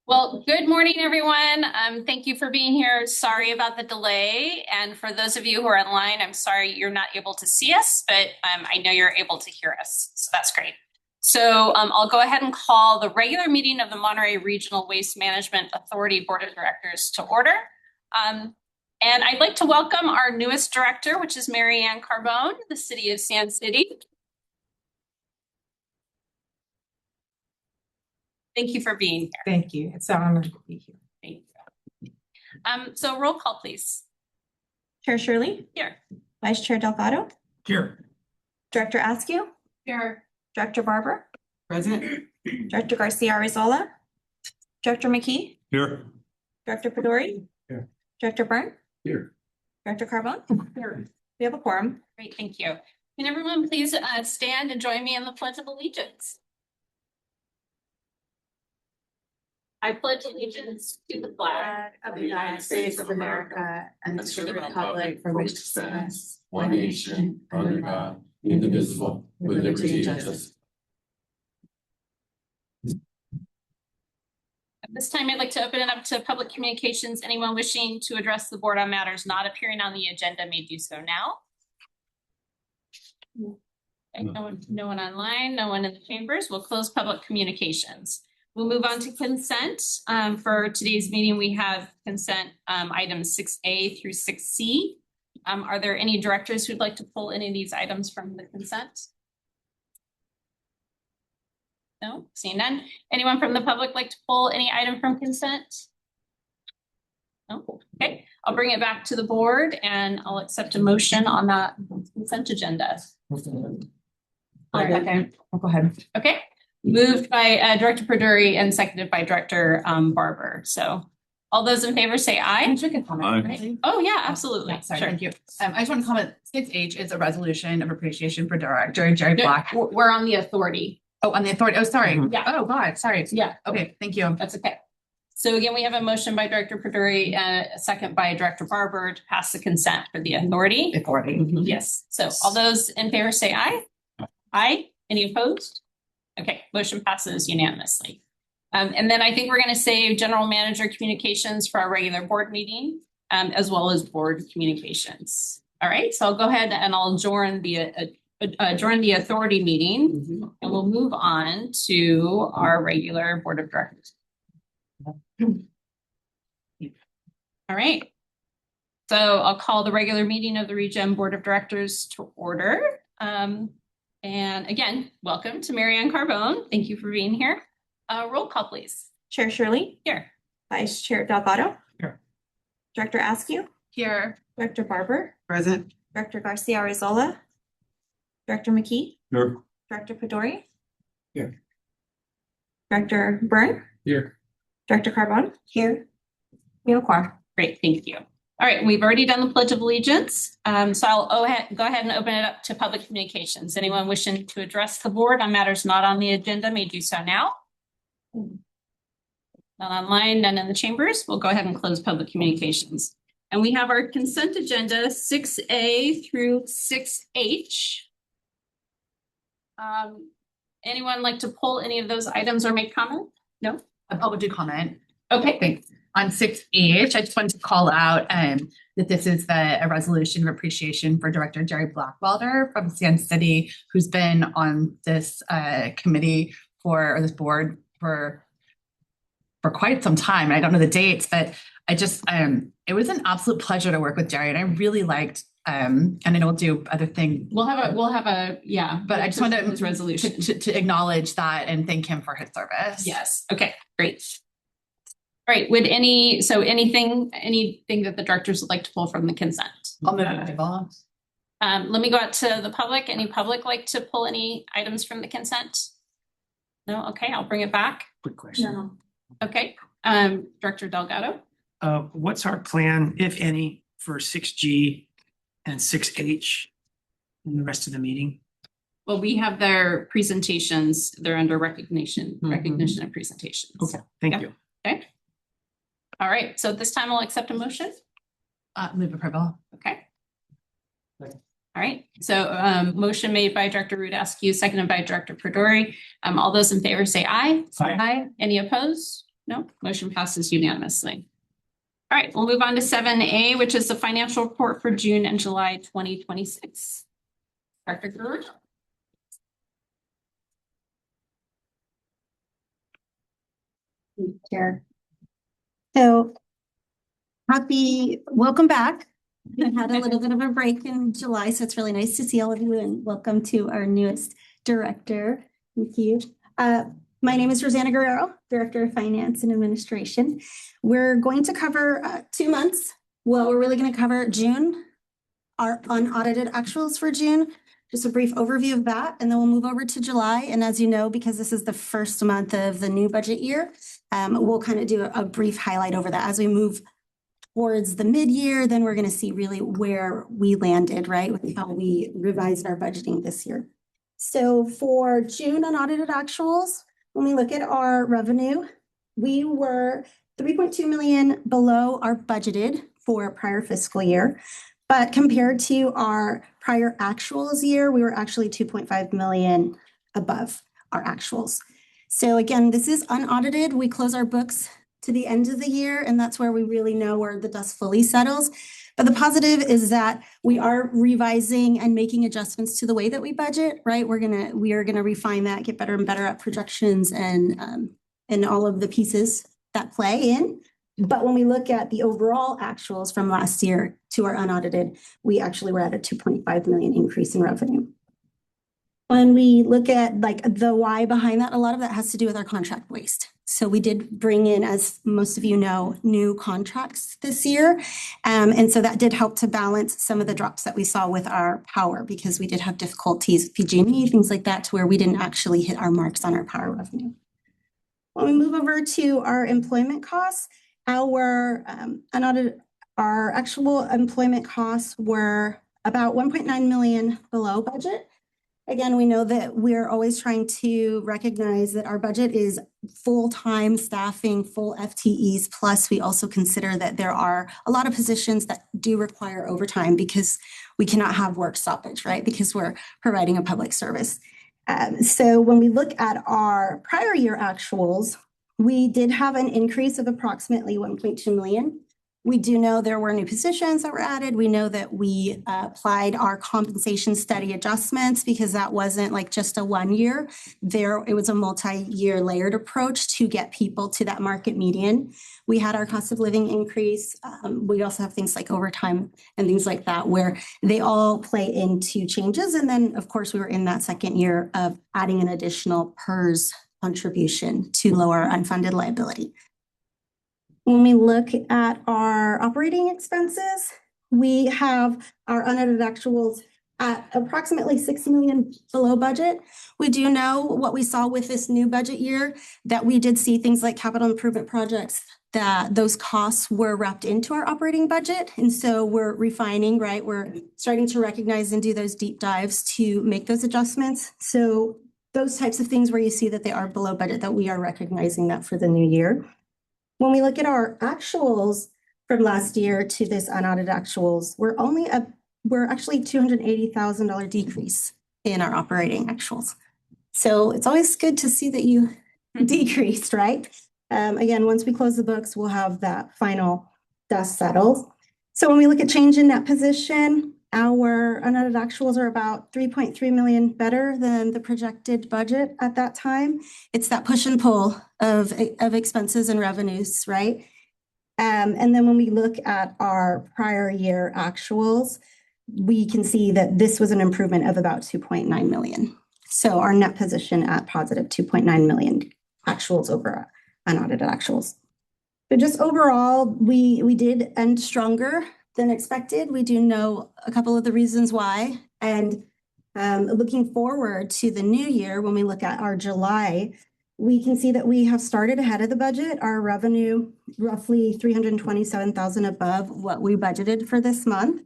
Well, good morning, everyone. Thank you for being here. Sorry about the delay. And for those of you who are online, I'm sorry you're not able to see us, but I know you're able to hear us. So that's great. So I'll go ahead and call the regular meeting of the Monterey Regional Waste Management Authority Board of Directors to order. And I'd like to welcome our newest director, which is Mary Ann Carbone, the City of Sand City. Thank you for being here. Thank you. It's an honor to be here. Thank you. So roll call, please. Chair Shirley? Here. Vice Chair Delgado? Here. Director Askew? Here. Director Barber? Present. Director Garcia Arizola? Director McKee? Here. Director Pedori? Here. Director Byrne? Here. Director Carbone? Here. We have a quorum. Great, thank you. Can everyone please stand and join me in the Pledge of Allegiance? I pledge allegiance to the flag Of the United States of America and to the republic for which it stands, one nation, under God, indivisible, with liberty and justice. At this time, I'd like to open it up to public communications. Anyone wishing to address the board on matters not appearing on the agenda may do so now. Okay, no one online, no one in the chambers. We'll close public communications. We'll move on to consent. For today's meeting, we have consent items 6A through 6C. Are there any directors who'd like to pull any of these items from the consent? No, seeing none. Anyone from the public like to pull any item from consent? No, okay. I'll bring it back to the board and I'll accept a motion on that consent agenda. I'll go ahead. Okay. Moved by Director Pedori and seconded by Director Barber. So all those in favor say aye. Can I make a comment? Right. Oh yeah, absolutely. Yeah, sorry, Sure. thank you. I just want to comment, 6H is a resolution of appreciation for Director Jerry Black. We're on the authority. Oh, on the authority. Oh, sorry. Yeah. Oh, God, sorry. Yeah. Okay, thank you. That's okay. So again, we have a motion by Director Pedori and a second by Director Barber to pass the consent for the authority. Yes. So all those in favor say aye. Aye. Any opposed? Okay, motion passes unanimously. And then I think we're going to save general manager communications for our regular board meeting, as well as board communications. All right, so I'll go ahead and I'll join the authority meeting, and we'll move on to our regular board of directors. All right. So I'll call the regular meeting of the ReGen Board of Directors to order. And again, welcome to Mary Ann Carbone. Thank you for being here. Roll call, please. Chair Shirley? Here. Vice Chair Delgado? Here. Director Askew? Here. Director Barber? Present. Director Garcia Arizola? Director McKee? Here. Director Pedori? Here. Director Byrne? Here. Director Carbone? Here. We have a quorum. Great, thank you. All right, we've already done the Pledge of Allegiance. So I'll go ahead and open it up to public communications. Anyone wishing to address the board on matters not on the agenda may do so now. None online, none in the chambers. We'll go ahead and close public communications. And we have our consent agenda 6A through 6H. Anyone like to pull any of those items or make comment? No? I would do comment. Okay. Thanks. On 6H, I just wanted to call out that this is a resolution of appreciation for Director Jerry Blackwelder from Sand City, who's been on this committee or this board for quite some time. And I don't know the dates, but I just it was an absolute pleasure to work with Jerry, and I really liked. And I know we'll do other things. We'll have a yeah. But I just wanted his resolution to acknowledge that and thank him for his service. Yes. Okay. Great. All right. Would anything that the directors would like to pull from the consent? I'll move it to Let me go out to the public. Any public like to pull any items from the consent? No. Okay. I'll bring it back. Quick question. No. Okay. Director Delgado. What's our plan, if any, for 6G and 6H in the rest of the meeting? Well, we have their presentations. They're under recognition and presentations. Okay, thank you. Okay. All right. So at this time, I'll accept a motion. Move approval. Okay. All right. So motion made by Director Rudasky, seconded by Director Pedori. All those in favor say aye. Aye. Any opposed? No, motion passes unanimously. All right, we'll move on to 7A, which is the financial report for June and July 2026. Dr. Gerard? Chair. So welcome back. I had a little bit of a break in July, so it's really nice to see all of you and welcome to our newest director. Thank you. My name is Rosanna Guerrero, Director of Finance and Administration. We're going to cover 2 months. Well, we're really going to cover June, our unaudited actuals for June, just a brief overview of that, and then we'll move over to July. And as you know, because this is the first month of the new budget year, we'll kind of do a brief highlight over that. As we move towards the mid-year, then we're going to see really where we landed, right, with how we revised our budgeting this year. So for June unaudited actuals, when we look at our revenue, we were 3.2 million below our budgeted for prior fiscal year. But compared to our prior actuals year, we were actually 2.5 million above our actuals. So again, this is unaudited. We close our books to the end of the year, and that's where we really know where the dust fully settles. But the positive is that we are revising and making adjustments to the way that we budget, right? We are gonna refine that, get better and better at projections and all of the pieces that play in. But when we look at the overall actuals from last year to our unaudited, we actually were at a 2.5 million increase in revenue. When we look at like the why behind that, a lot of that has to do with our contract waste. So we did bring in, as most of you know, new contracts this year. And so that did help to balance some of the drops that we saw with our power, because we did have difficulties with PG&E, things like that, to where we didn't actually hit our marks on our power revenue. When we move over to our employment costs, our actual employment costs were about 1.9 million below budget. Again, we know that we're always trying to recognize that our budget is full-time staffing, full FTEs, plus we also consider that there are a lot of positions that do require overtime because we cannot have work stoppage, right? Because we're providing a public service. So when we look at our prior year actuals, we did have an increase of approximately 1.2 million. We do know there were new positions that were added. We know that we applied our compensation study adjustments because that wasn't like just a 1 year. It was a multi-year layered approach to get people to that market median. We had our cost of living increase. We also have things like overtime and things like that where they all play into changes. And then, of course, we were in that second year of adding an additional PERS contribution to lower unfunded liability. When we look at our operating expenses, we have our unaudited actuals at approximately 6 million below budget. We do know what we saw with this new budget year, that we did see things like capital improvement projects, that those costs were wrapped into our operating budget. And so we're refining, right? We're starting to recognize and do those deep dives to make those adjustments. So those types of things where you see that they are below budget, that we are recognizing that for the new year. When we look at our actuals from last year to this unaudited actuals, we're actually $280,000 decrease in our operating actuals. So it's always good to see that you decreased, right? Again, once we close the books, we'll have that final dust settled. So when we look at change in net position, our unaudited actuals are about 3.3 million better than the projected budget at that time. It's that push and pull of expenses and revenues, right? And then when we look at our prior year actuals, we can see that this was an improvement of about 2.9 million. So our net position at positive 2.9 million actuals over unaudited actuals. But just overall, we did end stronger than expected. We do know a couple of the reasons why. And looking forward to the new year, when we look at our July, we can see that we have started ahead of the budget. Our revenue roughly 327,000 above what we budgeted for this month.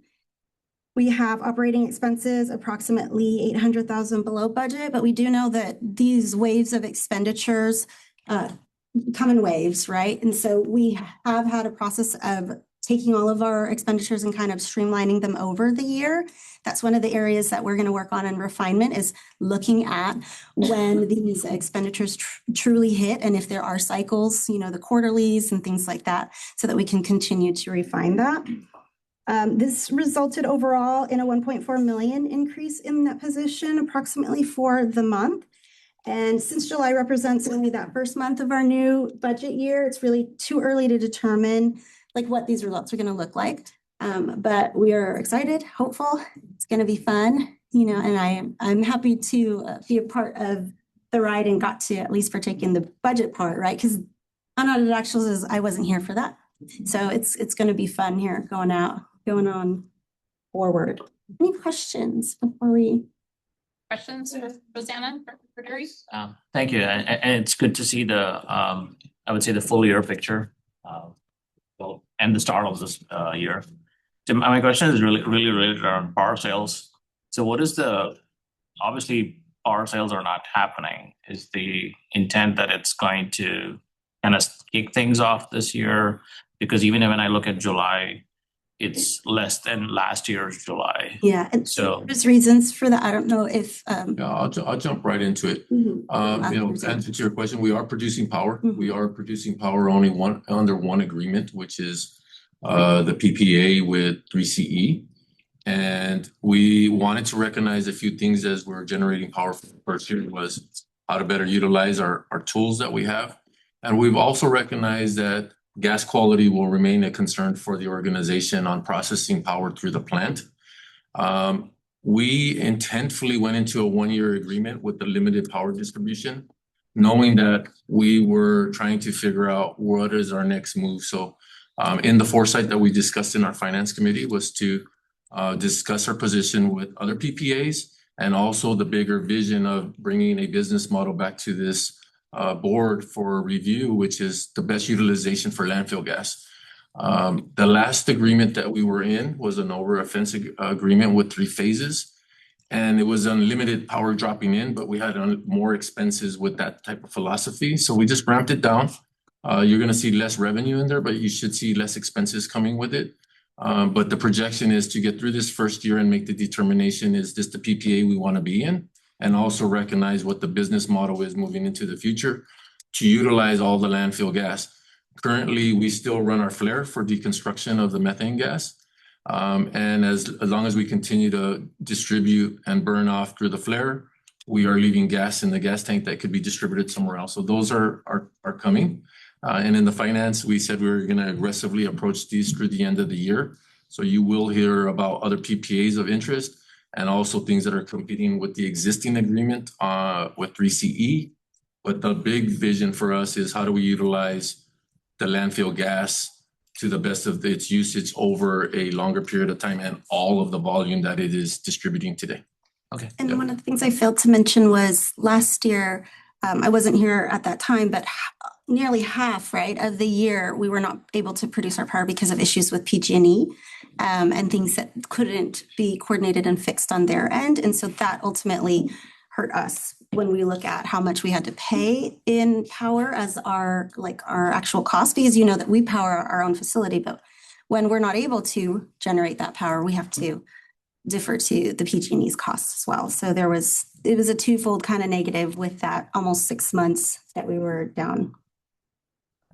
We have operating expenses approximately 800,000 below budget, but we do know that these waves of expenditures come in waves, right? And so we have had a process of taking all of our expenditures and kind of streamlining them over the year. That's one of the areas that we're going to work on in refinement, is looking at when these expenditures truly hit, and if there are cycles, the quarterlies and things like that, so that we can continue to refine that. This resulted overall in a 1.4 million increase in that position, approximately for the month. And since July represents only that first month of our new budget year, it's really too early to determine what these results are going to look like. But we are excited, hopeful. It's going to be fun, and I'm happy to be a part of the ride and got to at least partake in the budget part, right? Because unaudited actuals is, I wasn't here for that. So it's going to be fun here going on forward. Any questions before we? Questions, Rosanna? Thank you. And it's good to see I would say the full year picture, and the start of this year. So my question is really related around power sales. So what is obviously power sales are not happening. Is the intent that it's going to kind of kick things off this year? Because even when I look at July, it's less than last year's July. Yeah, and So there's reasons for that. I don't know if. Yeah, I'll jump right into it. To answer your question, we are producing power. We are producing power only under one agreement, which is the PPA with 3CE. And we wanted to recognize a few things as we're generating power for the first year, was how to better utilize our tools that we have. And we've also recognized that gas quality will remain a concern for the organization on processing power through the plant. We intentfully went into a 1-year agreement with the limited power distribution, knowing that we were trying to figure out what is our next move. So in the foresight that we discussed in our finance committee was to discuss our position with other PPAs, and also the bigger vision of bringing a business model back to this board for review, which is the best utilization for landfill gas. The last agreement that we were in was an over a fence agreement with 3 phases, and it was unlimited power dropping in, but we had more expenses with that type of philosophy. So we just ramped it down. You're going to see less revenue in there, but you should see less expenses coming with it. But the projection is to get through this first year and make the determination, is this the PPA we want to be in? And also recognize what the business model is moving into the future to utilize all the landfill gas. Currently, we still run our flare for deconstruction of the methane gas. And as long as we continue to distribute and burn off through the flare, we are leaving gas in the gas tank that could be distributed somewhere else. So those are coming. And in the finance, we said we were going to aggressively approach these through the end of the year. So you will hear about other PPAs of interest, and also things that are competing with the existing agreement with 3CE. But the big vision for us is how do we utilize the landfill gas to the best of its usage over a longer period of time and all of the volume that it is distributing today. okay. And one of the things I failed to mention was last year, I wasn't here at that time, but nearly half, right, of the year, we were not able to produce our power because of issues with PG&E and things that couldn't be coordinated and fixed on their end. And so that ultimately hurt us when we look at how much we had to pay in power as our actual cost, because that we power our own facility, but when we're not able to generate that power, we have to defer to the PG&E's costs as well. So it was a twofold kind of negative with that almost 6 months that we were down.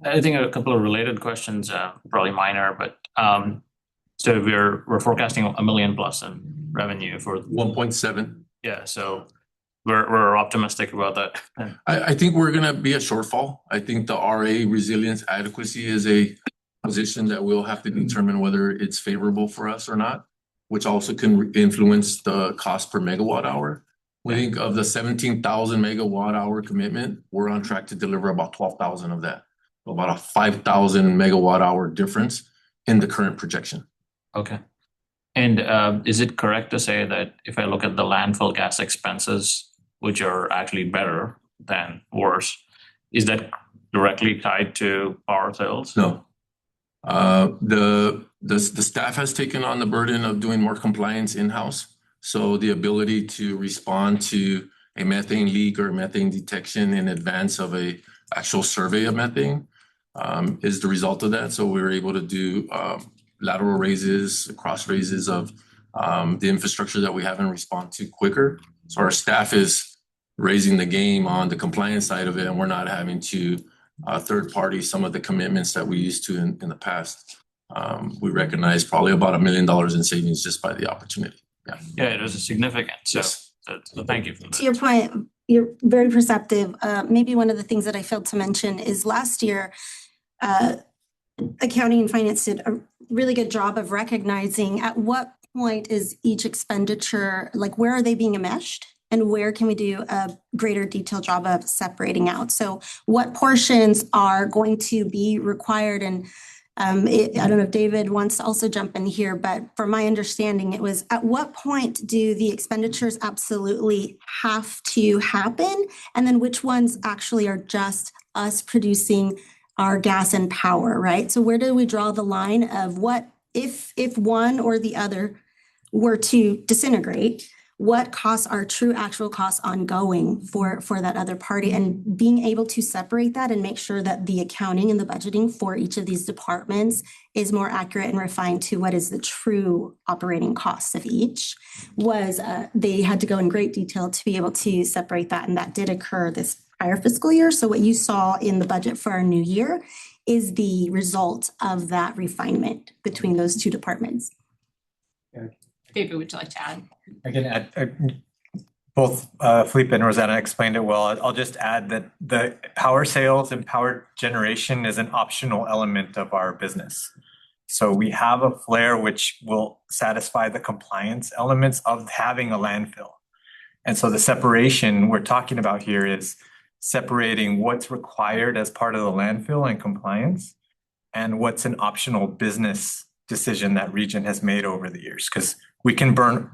I think a couple of related questions, probably minor, but so we're forecasting $1 million plus in revenue for 1.7. Yeah, so we're optimistic about that. I think we're going to be a shortfall. I think the RA resilience adequacy is a position that we'll have to determine whether it's favorable for us or not, which also can influence the cost per megawatt hour. We think of the 17,000 megawatt hour commitment, we're on track to deliver about 12,000 of that. About a 5,000 megawatt hour difference in the current projection. Okay. And is it correct to say that if I look at the landfill gas expenses, which are actually better than worse, is that directly tied to power sales? No. The staff has taken on the burden of doing more compliance in-house. So the ability to respond to a methane leak or methane detection in advance of a actual survey of methane is the result of that. So we were able to do lateral raises, cross raises of the infrastructure that we have and respond to quicker. So our staff is raising the game on the compliance side of it, and we're not having to third party some of the commitments that we used to in the past. We recognize probably about $1 million in savings just by the opportunity. Yeah, it was a significant, so, Yes. so thank you for that. To your point, you're very perceptive. Maybe one of the things that I failed to mention is last year, accounting and finance did a really good job of recognizing at what point is each expenditure, like where are they being enmeshed? And where can we do a greater detailed job of separating out? So what portions are going to be required? And I don't know if David wants to also jump in here, but from my understanding, it was at what point do the expenditures absolutely have to happen? And then which ones actually are just us producing our gas and power, right? So where do we draw the line of what if one or the other were to disintegrate, what costs are true actual costs ongoing for that other party, and being able to separate that and make sure that the accounting and the budgeting for each of these departments is more accurate and refined to what is the true operating costs of each was they had to go in great detail to be able to separate that, and that did occur this prior fiscal year. So what you saw in the budget for our new year is the result of that refinement between those two departments. David, would you like to add? I can add, both Felipe and Rosanna explained it well. I'll just add that the power sales and power generation is an optional element of our business. So we have a flare which will satisfy the compliance elements of having a landfill. And so the separation we're talking about here is separating what's required as part of the landfill and compliance and what's an optional business decision that ReGen has made over the years. Because you can burn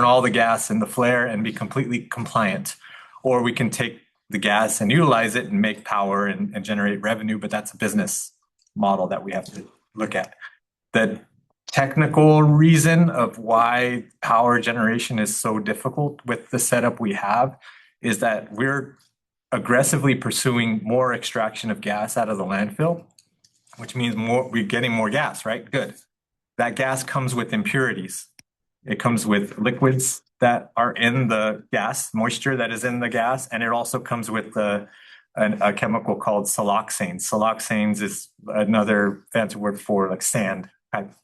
all the gas in the flare and be completely compliant, or we can take the gas and utilize it and make power and generate revenue, but that's a business model that we have to look at. The technical reason of why power generation is so difficult with the setup we have is that we're aggressively pursuing more extraction of gas out of the landfill, which means we're getting more gas, right? Good. That gas comes with impurities. It comes with liquids that are in the gas, moisture that is in the gas, and it also comes with a chemical called siloxanes. Siloxanes is another fancy word for like sand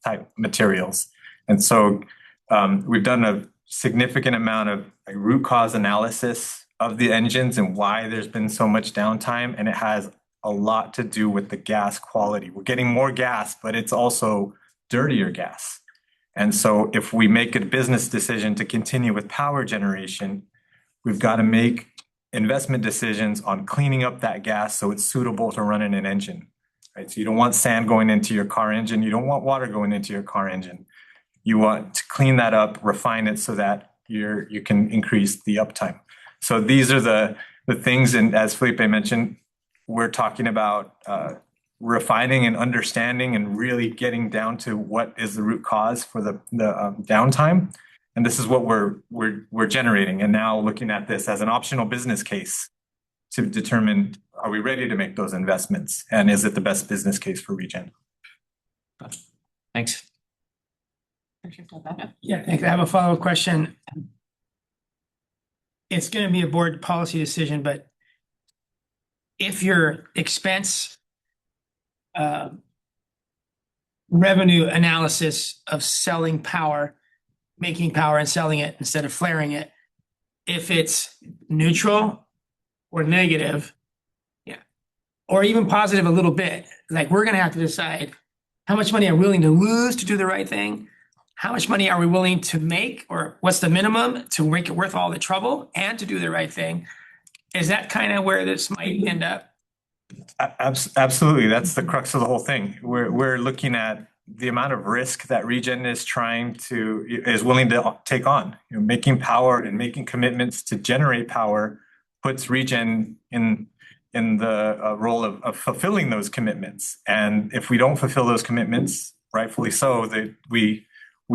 type materials. And so we've done a significant amount of root cause analysis of the engines and why there's been so much downtime, and it has a lot to do with the gas quality. We're getting more gas, but it's also dirtier gas. And so if we make a business decision to continue with power generation, we've got to make investment decisions on cleaning up that gas so it's suitable to run in an engine, right? So you don't want sand going into your car engine. You don't want water going into your car engine. You want to clean that up, refine it so that you can increase the uptime. So these are the things, and as Felipe mentioned, we're talking about refining and understanding and really getting down to what is the root cause for the downtime. And this is what we're generating. And now looking at this as an optional business case to determine, are we ready to make those investments? And is it the best business case for ReGen? Thanks. Yeah, thanks. I have a follow-up question. It's going to be a board policy decision, but if your expense revenue analysis of selling power, making power and selling it instead of flaring it, if it's neutral or negative, yeah, or even positive a little bit, like we're going to have to decide how much money are we willing to lose to do the right thing? How much money are we willing to make, or what's the minimum to make it worth all the trouble and to do the right thing? Is that kind of where this might end up? Absolutely. That's the crux of the whole thing. We're looking at the amount of risk that ReGen is willing to take on. You know, making power and making commitments to generate power puts ReGen in the role of fulfilling those commitments. And if we don't fulfill those commitments, rightfully so, that we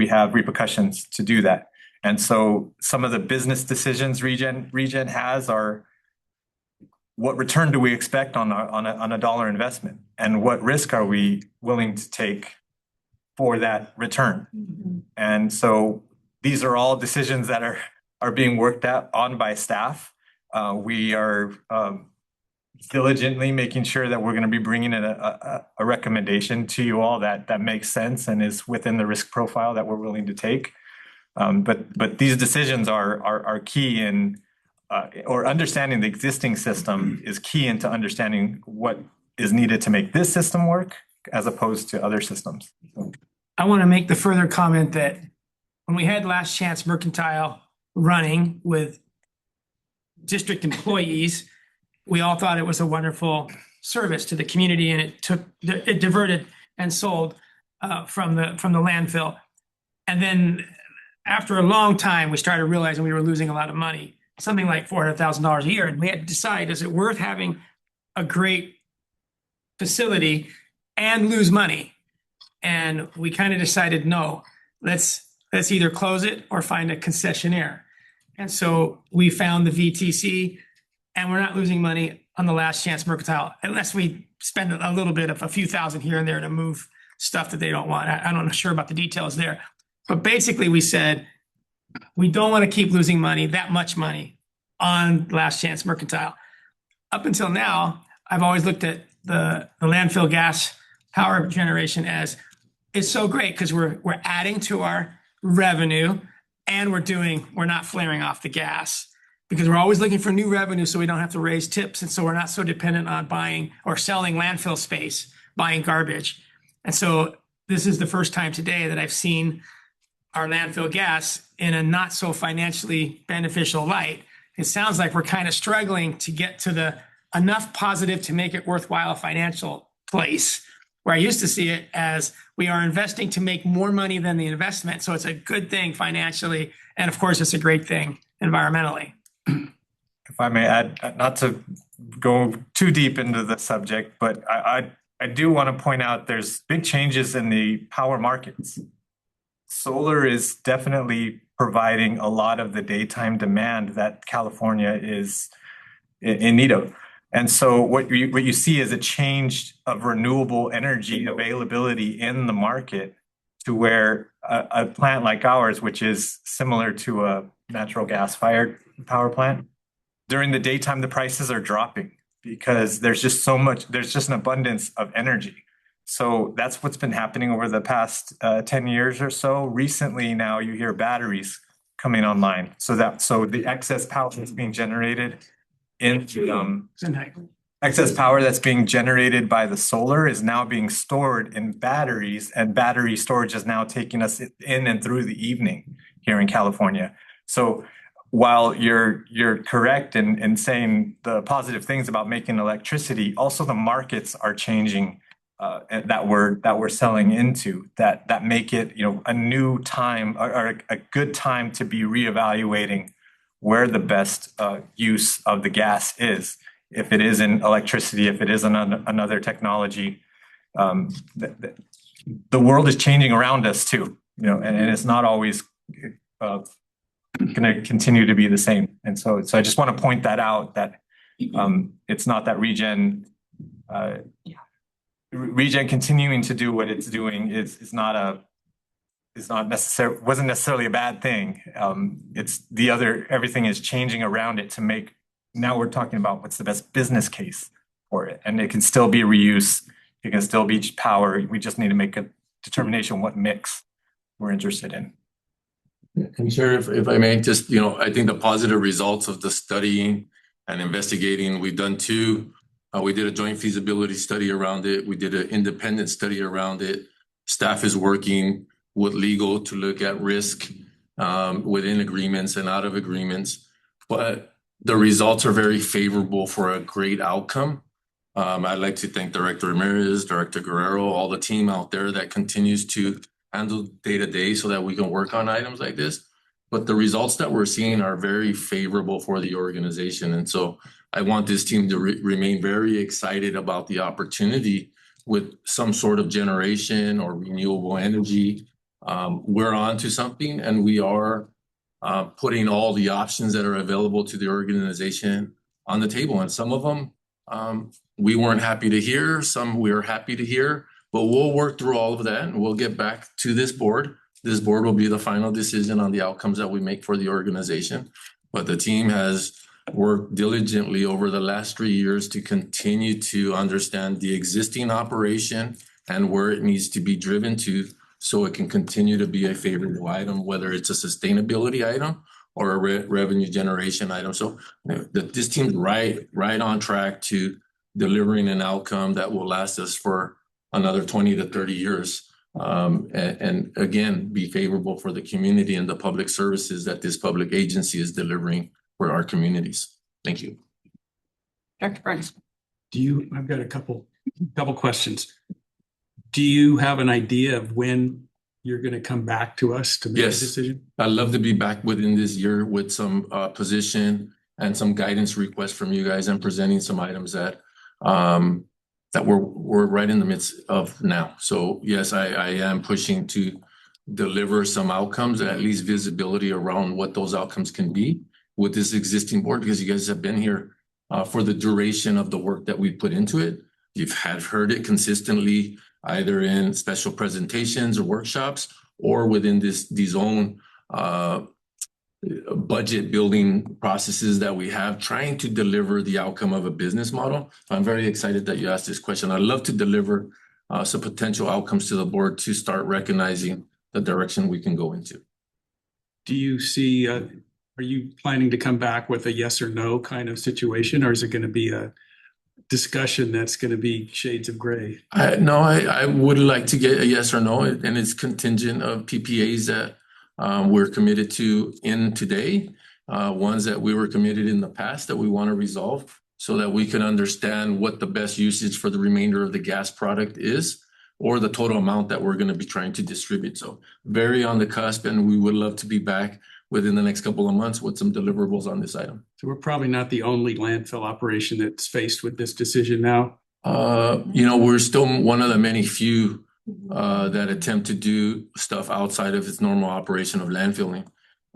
have repercussions to do that. And so some of the business decisions ReGen has are, what return do we expect on a dollar investment, and what risk are we willing to take for that return. And so these are all decisions that are being worked on by staff. We are diligently making sure that we're going to be bringing in a recommendation to you all that makes sense and is within the risk profile that we're willing to take. But these decisions are key in or understanding the existing system is key into understanding what is needed to make this system work as opposed to other systems. I want to make the further comment that when we had Last Chance Mercantile running with district employees, we all thought it was a wonderful service to the community, and it diverted and sold from the landfill. And then after a long time, we started realizing we were losing a lot of money, something like $400,000 a year. And we had to decide, is it worth having a great facility and lose money? And we kind of decided, no, let's either close it or find a concessionaire. And so we found the VTC, and we're not losing money on the Last Chance Mercantile unless we spend a little bit of a few thousand here and there to move stuff that they don't want. I'm not sure about the details there. But basically we said, we don't want to keep losing money, that much money, on Last Chance Mercantile. Up until now, I've always looked at the landfill gas power generation as it's so great because we're adding to our revenue and we're not flaring off the gas because we're always looking for new revenue so we don't have to raise tips. And so we're not so dependent on buying or selling landfill space, buying garbage. And so this is the first time today that I've seen our landfill gas in a not so financially beneficial light. It sounds like we're kind of struggling to get to the enough positive to make it worthwhile financial place, where I used to see it as we are investing to make more money than the investment. So it's a good thing financially. And of course, it's a great thing environmentally. If I may add, not to go too deep into the subject, but I do want to point out there's big changes in the power markets. Solar is definitely providing a lot of the daytime demand that California is in need of. And so what you see is a change of renewable energy availability in the market to where a plant like ours, which is similar to a natural gas fired power plant, during the daytime, the prices are dropping because there's just an abundance of energy. So that's what's been happening over the past 10 years or so. Recently, now you hear batteries coming online. So the excess power that's being generated excess power that's being generated by the solar is now being stored in batteries, and battery storage is now taking us in and through the evening here in California. So while you're correct in saying the positive things about making electricity, also the markets are changing that we're selling into that make it, a new time or a good time to be reevaluating where the best use of the gas is. If it is in electricity, if it is in another technology, the world is changing around us too, and it's not always going to continue to be the same. And so I just want to point that out, that it's not that ReGen continuing to do what it's doing wasn't necessarily a bad thing. It's everything is changing around it to make. Now we're talking about what's the best business case for it, and it can still be reuse. It can still be power. We just need to make a determination what mix we're interested in. And Chair, if I may, just, I think the positive results of the studying and investigating, we've done two. We did a joint feasibility study around it. We did an independent study around it. Staff is working with legal to look at risk within agreements and out of agreements. But the results are very favorable for a great outcome. I'd like to thank Director Ramirez, Director Guerrero, all the team out there that continues to handle day to day so that we can work on items like this. But the results that we're seeing are very favorable for the organization. And so I want this team to remain very excited about the opportunity with some sort of generation or renewable energy. We're on to something, and we are putting all the options that are available to the organization on the table. And some of them we weren't happy to hear, some we were happy to hear, But we'll work through all of that and we'll get back to this board. This board will be the final decision on the outcomes that we make for the organization. But the team has worked diligently over the last 3 years to continue to understand the existing operation and where it needs to be driven to so it can continue to be a favorable item, whether it's a sustainability item or a revenue generation item. So this team's right on track to delivering an outcome that will last us for another 20 to 30 years. And again, be favorable for the community and the public services that this public agency is delivering for our communities. Thank you. Dr. Burns. I've got a couple questions. Do you have an idea of when you're going to come back to us to make a Yes. decision? I'd love to be back within this year with some position and some guidance requests from you guys and presenting some items that we're right in the midst of now. So yes, I am pushing to deliver some outcomes, at least visibility around what those outcomes can be with this existing board, because you guys have been here for the duration of the work that we put into it. You've heard it consistently, either in special presentations or workshops or within these own budget building processes that we have, trying to deliver the outcome of a business model. So I'm very excited that you asked this question. I'd love to deliver some potential outcomes to the board to start recognizing the direction we can go into. Do you see, are you planning to come back with a yes or no kind of situation, or is it going to be a discussion that's going to be shades of gray? No, I would like to get a yes or no, and it's contingent of PPAs that we're committed to in today, ones that we were committed in the past that we want to resolve so that we can understand what the best usage for the remainder of the gas product is, or the total amount that we're going to be trying to distribute. So very on the cusp, and we would love to be back within the next couple of months with some deliverables on this item. So we're probably not the only landfill operation that's faced with this decision now. We're still one of the many few that attempt to do stuff outside of its normal operation of landfilling.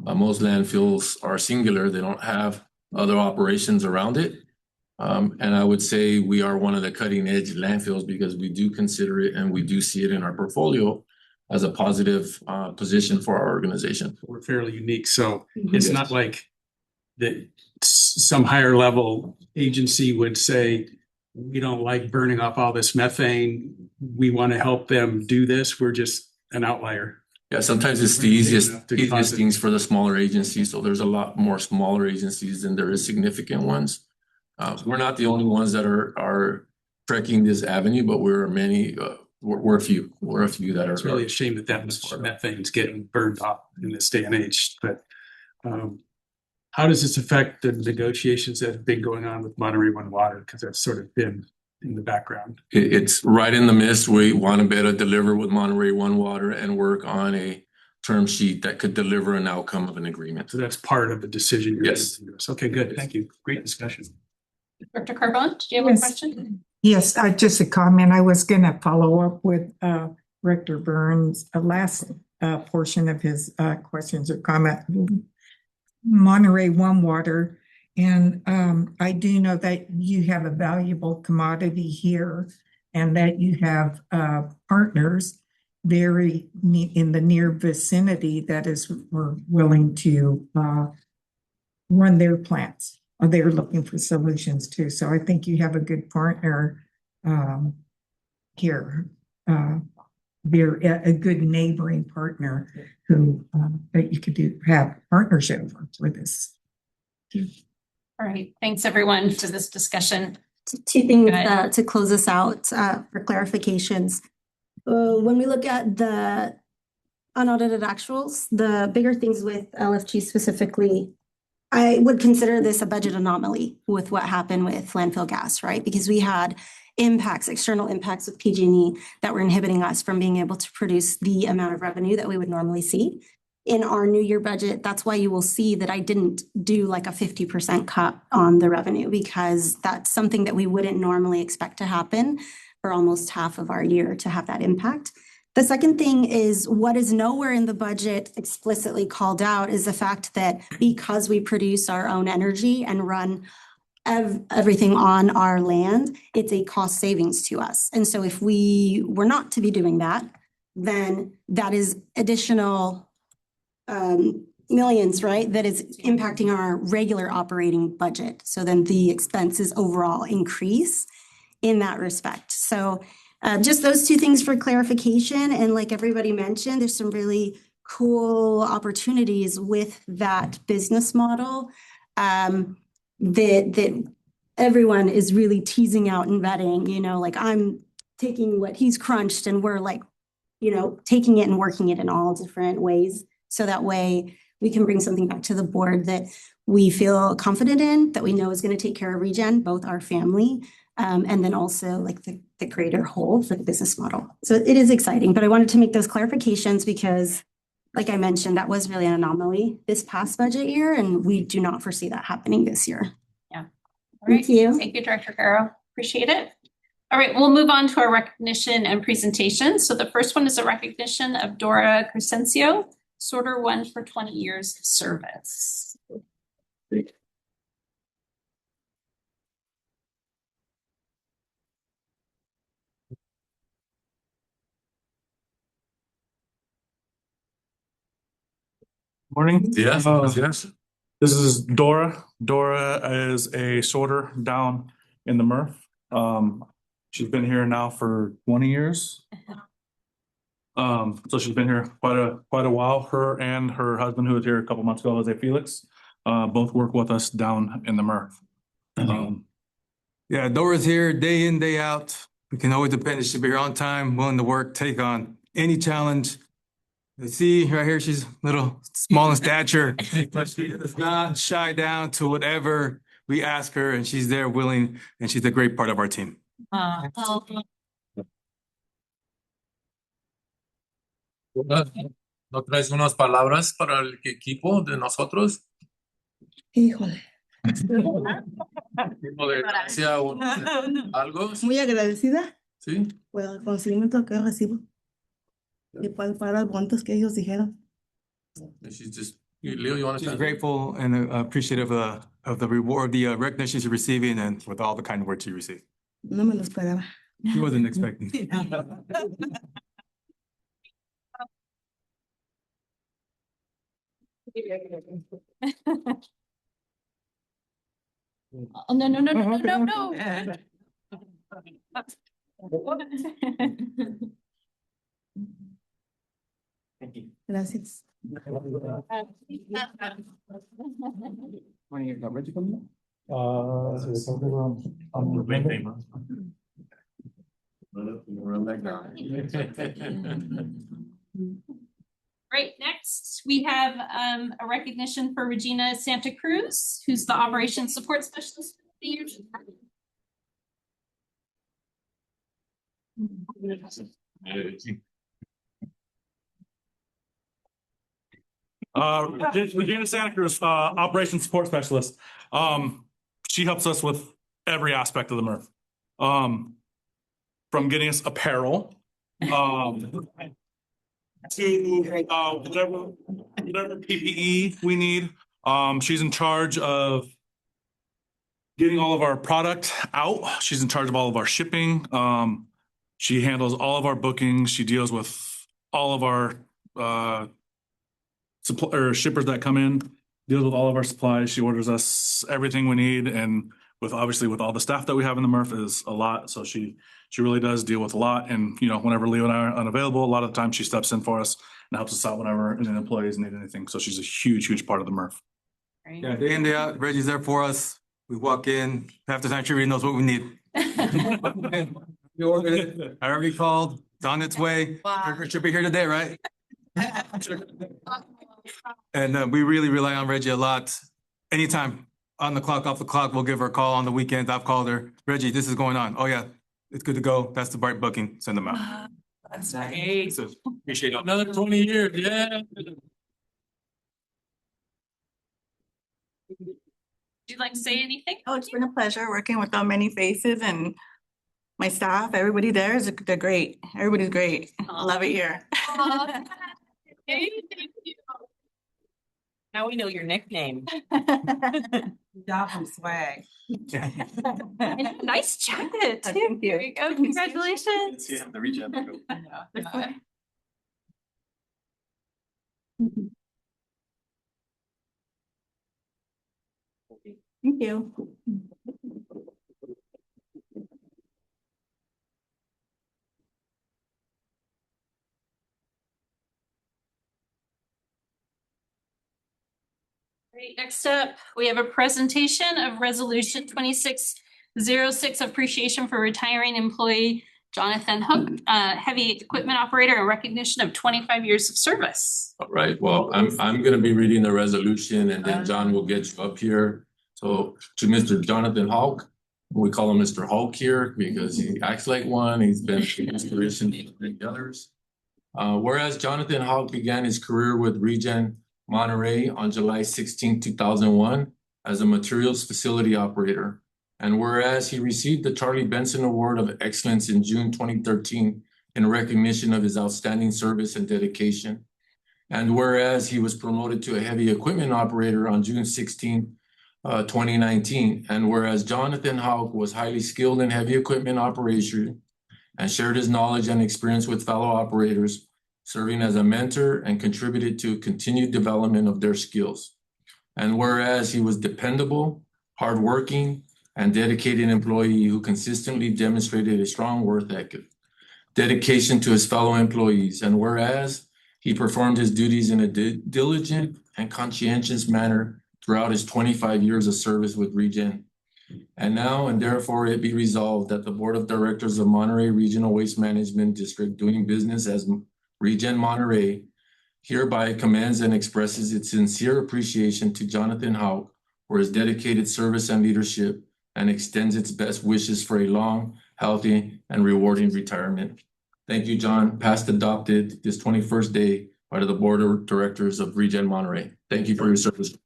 Most landfills are singular. They don't have other operations around it. And I would say we are one of the cutting edge landfills because we do consider it and we do see it in our portfolio as a positive position for our organization. We're fairly unique. So it's not like that some higher level agency would say, we don't like burning off all this methane. We want to help them do this. We're just an outlier. Yeah, sometimes it's the easiest things for the smaller agencies. So there's a lot more smaller agencies than there is significant ones. We're not the only ones that are trekking this avenue, but we're many. We're a few. We're a few that are. It's really a shame that much methane is getting burned off in this day and age. But how does this affect the negotiations that have been going on with Monterey One Water? Because that's sort of been in the background. It's right in the midst. We want to better deliver with Monterey One Water and work on a term sheet that could deliver an outcome of an agreement. So that's part of the decision. Yes. Okay, good. Thank you. Great discussion. Dr. Carbone, do you have a question? Yes, just a comment. I was going to follow up with Director Burns' last portion of his questions or comment. Monterey One Water, and I do know that you have a valuable commodity here and that you have partners very in the near vicinity that were willing to run their plants. They're looking for solutions too. So I think you have a good partner here. They're a good neighboring partner who that you could have partnership with this. All right. Thanks everyone for this discussion. Two things to close us out for clarifications. When we look at the unaudited actuals, the bigger things with LFG specifically, I would consider this a budget anomaly with what happened with landfill gas, right? Because we had external impacts with PG&E that were inhibiting us from being able to produce the amount of revenue that we would normally see. In our new year budget, that's why you will see that I didn't do like a 50% cut on the revenue, because that's something that we wouldn't normally expect to happen for almost half of our year to have that impact. The second thing is what is nowhere in the budget explicitly called out is the fact that because we produce our own energy and run everything on our land, it's a cost savings to us. And so if we were not to be doing that, then that is additional millions, right? That is impacting our regular operating budget. So then the expenses overall increase in that respect. So just those two things for clarification. And like everybody mentioned, there's some really cool opportunities with that business model that everyone is really teasing out and vetting, like I'm taking what he's crunched and we're like, taking it and working it in all different ways. So that way we can bring something back to the board that we feel confident in, that we know is going to take care of ReGen, both our family, and then also like the greater whole for the business model. So it is exciting, but I wanted to make those clarifications because like I mentioned, that was really an anomaly this past budget year, and we do not foresee that happening this year. All Thank right. you. Thank you, Director Caro. Appreciate it. All right, we'll move on to our recognition and presentation. So the first one is a recognition of Dora Crescencio, Sorter 1 for 20 years of service. Morning. Yes, yes. This is Dora. Dora is a sorter down in the MRF. She's been here now for 20 years. So she's been here quite a while. Her and her husband, who was here a couple months ago, Jose Felix, both work with us down in the MRF. Yeah, Dora's here day in, day out. We can always depend. She'll be here on time, willing to work, take on any challenge. You see right here, she's a little small in stature, but she does not shy down to whatever we ask her, and she's there willing, and she's a great part of our team. ¿No traes unas palabras para el equipo de nosotros? Híjole. ¿Tipo de gracia o algo? Muy agradecida Sí. por el conocimiento que recibo y para los puntos que ellos dijeron. She's just, Leo, you want to She's say? grateful and appreciative of the reward, the recognition she's receiving, and with all the kind words she received. No me lo esperaba. She wasn't expecting. Oh, no. Gracias. Right, next we have a recognition for Regina Santa Cruz, who's the Operations Support Specialist for the year. Regina Santa Cruz, Operations Support Specialist. She helps us with every aspect of the MRF. From getting us apparel, to whatever PPE we need. She's in charge of getting all of our product out. She's in charge of all of our shipping. She handles all of our bookings. She deals with all of our shippers that come in, deals with all of our supplies. She orders us everything we need, and with all the staff that we have in the MRF is a lot. So she really does deal with a lot. And whenever Leo and I are unavailable, a lot of the time she steps in for us and helps us out whenever any employees need anything. So she's a huge part of the MRF. Yeah, day in, day out, Reggie's there for us. We walk in, half the time she already knows what we need. We ordered it, I already called, it's on its way. It should be here today, right? And we really rely on Reggie a lot. Anytime, on the clock, off the clock, we'll give her a call. On the weekends, I've called her. Reggie, this is going on. Oh yeah, it's good to go. That's the right booking. Send them out. That's nice. So, appreciate it. Another 20 years, yeah. Would you like to say anything? Oh, it's been a pleasure working with so many faces and my staff, everybody there they're great. Everybody's great. I love it here. Thank you. Now we know your nickname. Job from swag. Nice jacket too. Thank you. There you go. Congratulations. Yeah, the ReGen logo. Thank you. Great. Next up, we have a presentation of Resolution 2606 appreciation for retiring employee Jonathan Hook, heavy equipment operator, in recognition of 25 years of service. All right, well, I'm gonna be reading the resolution and then John will get you up here. So to Mr. Jonathan Hawk, we call him Mr. Hulk here because he acts like one. He's been an inspiration to many others. Whereas Jonathan Hawk began his career with ReGen Monterey on July 16, 2001 as a materials facility operator. And whereas he received the Charlie Benson Award of Excellence in June 2013 in recognition of his outstanding service and dedication. And whereas he was promoted to a heavy equipment operator on June 16, 2019. And whereas Jonathan Houck was highly skilled in heavy equipment operation and shared his knowledge and experience with fellow operators, serving as a mentor and contributed to continued development of their skills. And whereas he was dependable, hardworking, and dedicated employee who consistently demonstrated a strong work ethic, dedication to his fellow employees. And whereas he performed his duties in a diligent and conscientious manner throughout his 25 years of service with ReGen. And now, and therefore it be resolved that the Board of Directors of Monterey Regional Waste Management District, doing business as ReGen Monterey, hereby commends and expresses its sincere appreciation to Jonathan Houck for his dedicated service and leadership, and extends its best wishes for a long, healthy, and rewarding retirement. Thank you, John. Passed adopted this 21st day by the Board of Directors of ReGen Monterey. Thank you for your service.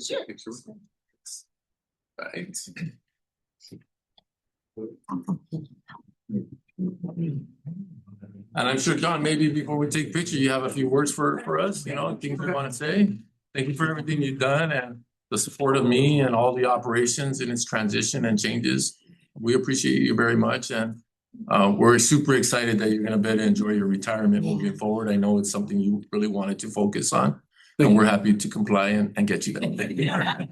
Sure. Right. And I'm sure, John, maybe before we take picture, you have a few words for us, you know, things you want to say. Thank you for everything you've done and the support of me and all the operations in its transition and changes. We appreciate you very much, and we're super excited that you're going to be able to enjoy your retirement moving forward. I know it's something you really wanted to focus on, and we're happy to comply and get you that.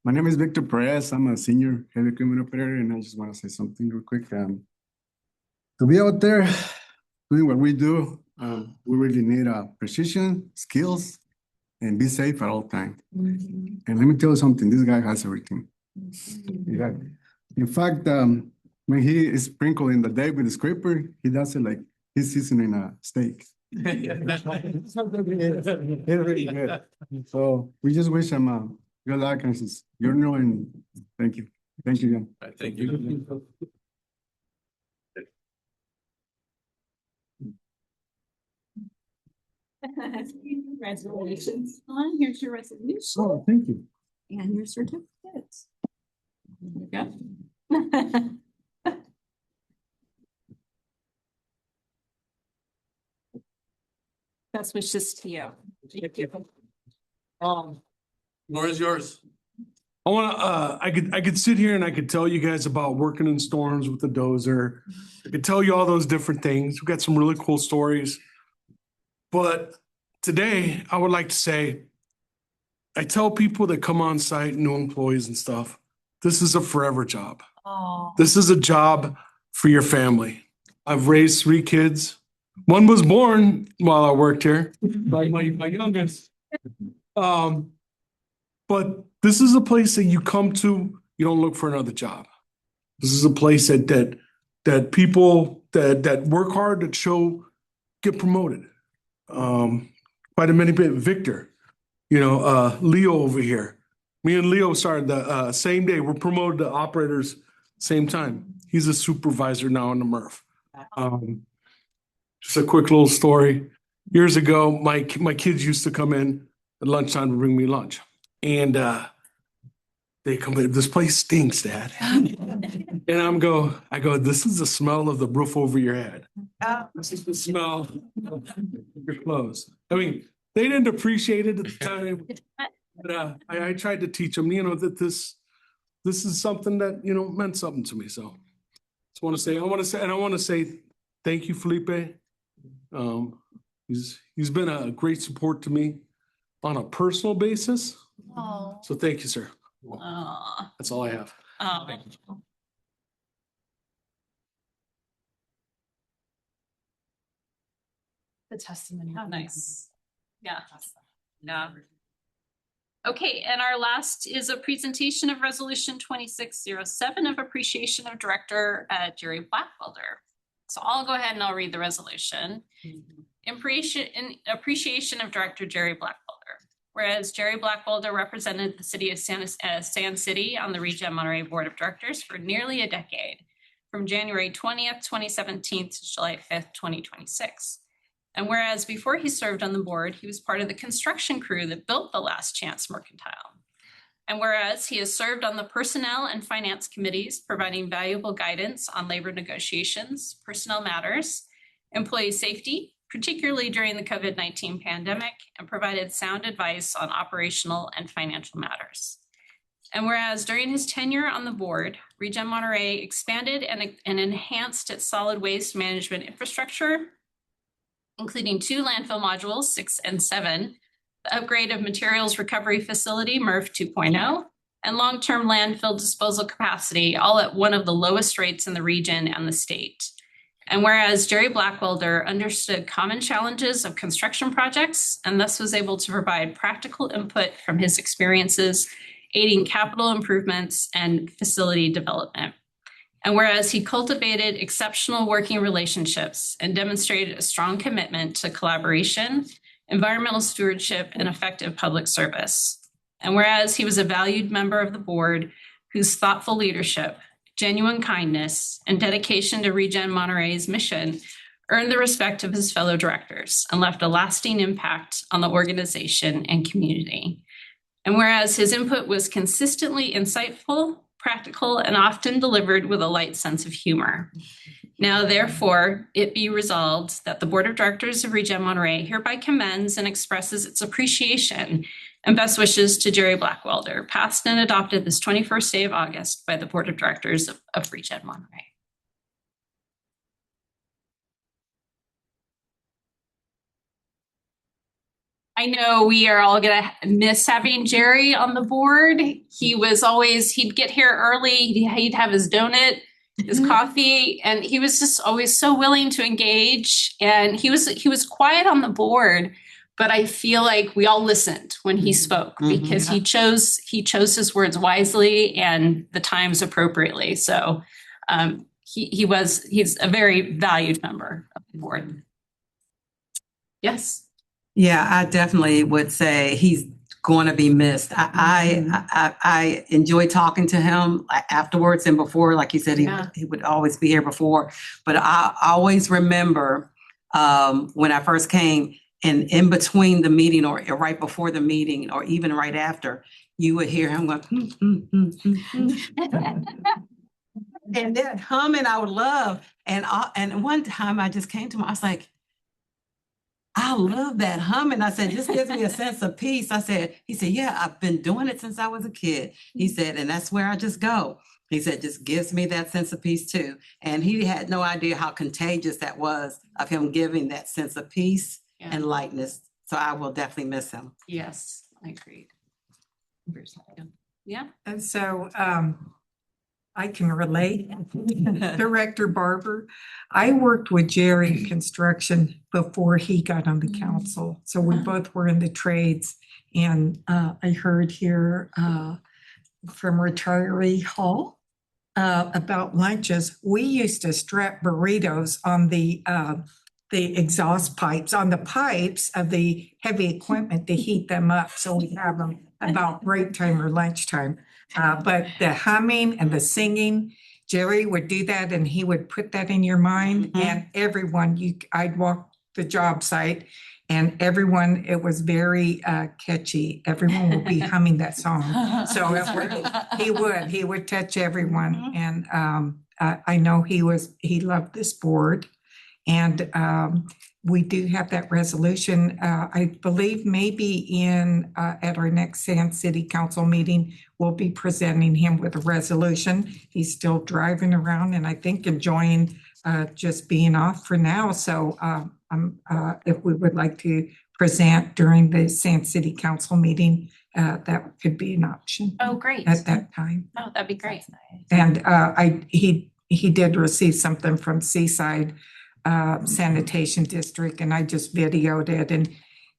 My name is Victor Perez. I'm a senior heavy equipment operator, and I just want to say something real quick. To be out there doing what we do, we really need precision, skills, and be safe at all times. And let me tell you something, this guy has everything. Yeah. In fact, when he is sprinkling the day with the scraper, he does it like he's seasoning a steak. It's really good. So we just wish him good luck and you're knowing. Thank you. Thank you, John. Thank you. Congratulations. Here's your resolution Oh, thank you. and your certificates. There you go. Best wishes to you. Thank you. Floor is yours. I wanna, I could sit here and I could tell you guys about working in storms with the dozer. I could tell you all those different things. We've got some really cool stories. But today I would like to say, I tell people that come on site, new employees and stuff, this is a forever job. Oh. This is a job for your family. I've raised 3 kids. One was born while I worked here, like my youngest. But this is a place that you come to, you don't look for another job. This is a place that people that work hard, that show, get promoted. Quite a many bit. Victor, Leo over here. Me and Leo started the same day. We're promoted to operators same time. He's a supervisor now in the MRF. Just a quick little story. years ago, my kids used to come in at lunchtime to bring me lunch. And they come in, this place stinks, Dad. And I go, this is the smell of the roof over your head. This is the smell of your clothes. I mean, they didn't appreciate it at the time. But I tried to teach them, that this is something that, meant something to me. So I want to say thank you, Felipe. He's been a great support to me on a personal basis. Oh. So thank you, sir. Aw. That's all I have. Oh. The testimony. How nice. Yeah. Yeah. Okay, and our last is a presentation of Resolution 2607 of appreciation of Director Jerry Blackwelder. So I'll go ahead and I'll read the resolution. In appreciation of Director Jerry Blackwelder. Whereas Jerry Blackwelder represented the city of Sand City on the ReGen Monterey Board of Directors for nearly a decade, from January 20th, 2017 to July 5th, 2026. And whereas before he served on the board, he was part of the construction crew that built the Last Chance Mercantile. And whereas he has served on the Personnel and Finance Committees, providing valuable guidance on labor negotiations, personnel matters, employee safety, particularly during the COVID-19 pandemic, and provided sound advice on operational and financial matters. And whereas during his tenure on the board, ReGen Monterey expanded and enhanced its solid waste management infrastructure, including 2 landfill modules, 6 and 7, the upgrade of materials recovery facility, MRF 2.0, and long-term landfill disposal capacity, all at one of the lowest rates in the region and the state. And whereas Jerry Blackwelder understood common challenges of construction projects and thus was able to provide practical input from his experiences, aiding capital improvements and facility development. And whereas he cultivated exceptional working relationships and demonstrated a strong commitment to collaboration, environmental stewardship, and effective public service. And whereas he was a valued member of the board whose thoughtful leadership, genuine kindness, and dedication to ReGen Monterey's mission earned the respect of his fellow directors and left a lasting impact on the organization and community. And whereas his input was consistently insightful, practical, and often delivered with a light sense of humor. Now, therefore, it be resolved that the Board of Directors of ReGen Monterey hereby commends and expresses its appreciation and best wishes to Jerry Blackwelder, passed and adopted this 21st day of August by the Board of Directors of ReGen Monterey. I know we are all gonna miss having Jerry on the board. He'd get here early, he'd have his donut, his coffee, and he was just always so willing to engage. And he was quiet on the board, but I feel like we all listened when he spoke because he chose his words wisely and the times appropriately. So he's a very valued member of the board. Yes. Yeah, I definitely would say he's going to be missed. I enjoy talking to him afterwards and before, like you said, he would always be here before. But I always remember when I first came and in between the meeting or right before the meeting or even right after, you would hear him going, and that humming I would love. And one time I just came to him, I was like, I love that humming. I said, this gives me a sense of peace. He said, yeah, I've been doing it since I was a kid. He said, and that's where I just go. He said, just gives me that sense of peace too. And he had no idea how contagious that was of him giving that sense of peace and lightness. So I will definitely miss him. Yes, I agree. Yeah. And so I can relate. Director Barber, I worked with Jerry in construction before he got on the council. So we both were in the trades. And I heard here from Retiree Hall about lunches. We used to strap burritos on the exhaust pipes, on the pipes of the heavy equipment to heat them up. So we have them about break time or lunchtime. But the humming and the singing, Jerry would do that and he would put that in your mind and everyone, I'd walk the job site. And everyone, it was very catchy. Everyone would be humming that song. So he would touch everyone. And I know he loved this board. And we do have that resolution. I believe maybe at our next Sand City Council meeting, we'll be presenting him with a resolution. He's still driving around and I think enjoying just being off for now. So if we would like to present during the Sand City Council meeting, that could be an option. Oh, great. At that time. Oh, that'd be great. And he did receive something from Seaside Sanitation District, and I just videoed it, and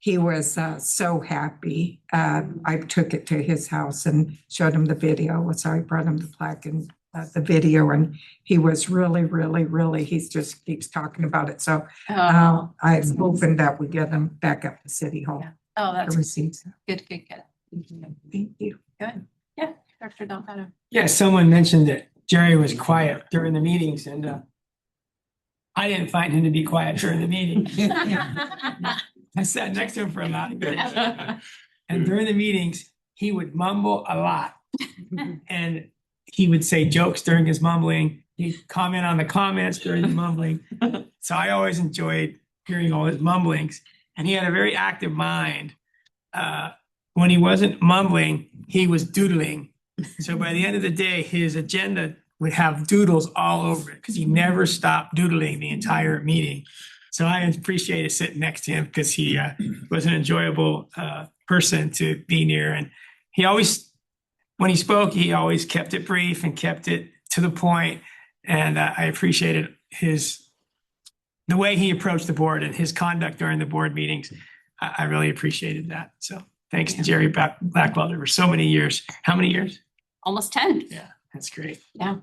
he was so happy. I took it to his house and showed him the video. So I brought him the plaque and the video, and he was really, he just keeps talking about it. So I'm hoping that we get him back up to City Hall. Yeah. Oh, that's to receive that. good. Thank you. Good. Yeah, Dr. Delgado. Yeah, someone mentioned that Jerry was quiet during the meetings, and I didn't find him to be quiet during the meeting. I sat next to him for a lot of good. And during the meetings, he would mumble a lot. And he would say jokes during his mumbling. He'd comment on the comments during the mumbling. So I always enjoyed hearing all his mumblings. And he had a very active mind. When he wasn't mumbling, he was doodling. So by the end of the day, his agenda would have doodles all over it because he never stopped doodling the entire meeting. So I appreciated sitting next to him because he was an enjoyable person to be near. And he always, when he spoke, he always kept it brief and kept it to the point. And I appreciated the way he approached the board and his conduct during the board meetings. I really appreciated that. So thanks to Jerry Blackwelder for so many years. How many years? Almost 10. Yeah, that's great. Yeah.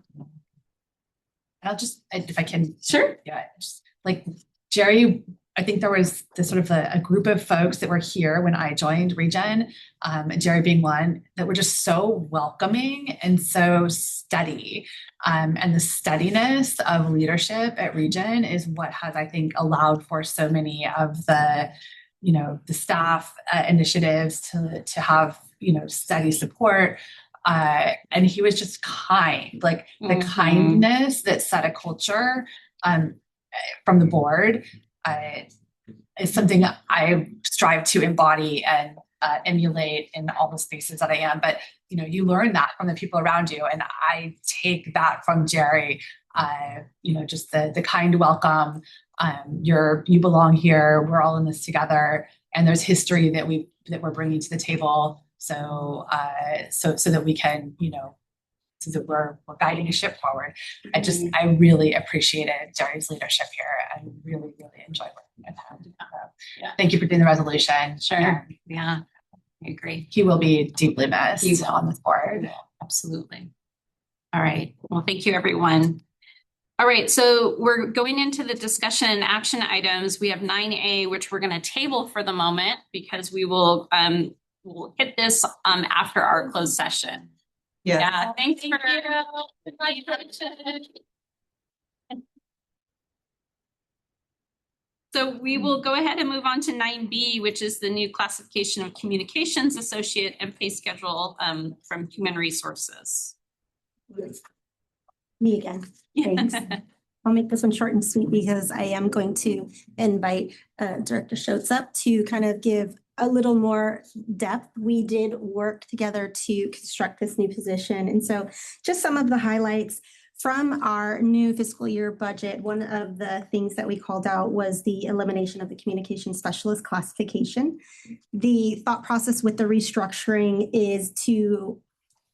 I'll just, if I can. Sure. Yeah, just like Jerry, I think there was this sort of a group of folks that were here when I joined ReGen, Jerry being one, that were just so welcoming and so steady. And the steadiness of leadership at ReGen is what has, I think, allowed for so many of the staff initiatives to have, steady support. And he was just kind, like the kindness that set a culture from the board is something I strive to embody and emulate in all the spaces that I am. But, you learn that from the people around you. And I take that from Jerry, just the kind welcome. You belong here. We're all in this together. And there's history that we're bringing to the table. So that we can, so that we're guiding a ship forward. I really appreciated Jerry's leadership here and really enjoyed working with him. Thank you for doing the resolution. Sure. Yeah, I agree. He will be deeply missed on this board. Absolutely. All right. Well, thank you, everyone. All right, so we're going into the discussion and action items. We have 9A, which we're going to table for the moment because we will we'll hit this after our closed session. Yes. Yeah, thanks for So we will go ahead and move on to 9B, which is the new classification of communications associate and pay schedule from Human Resources. Me again. Thanks. I'll make this one short and sweet because I am going to invite Director Schultz up to kind of give a little more depth. We did work together to construct this new position. And so just some of the highlights from our new fiscal year budget. One of the things that we called out was the elimination of the communication specialist classification. The thought process with the restructuring is to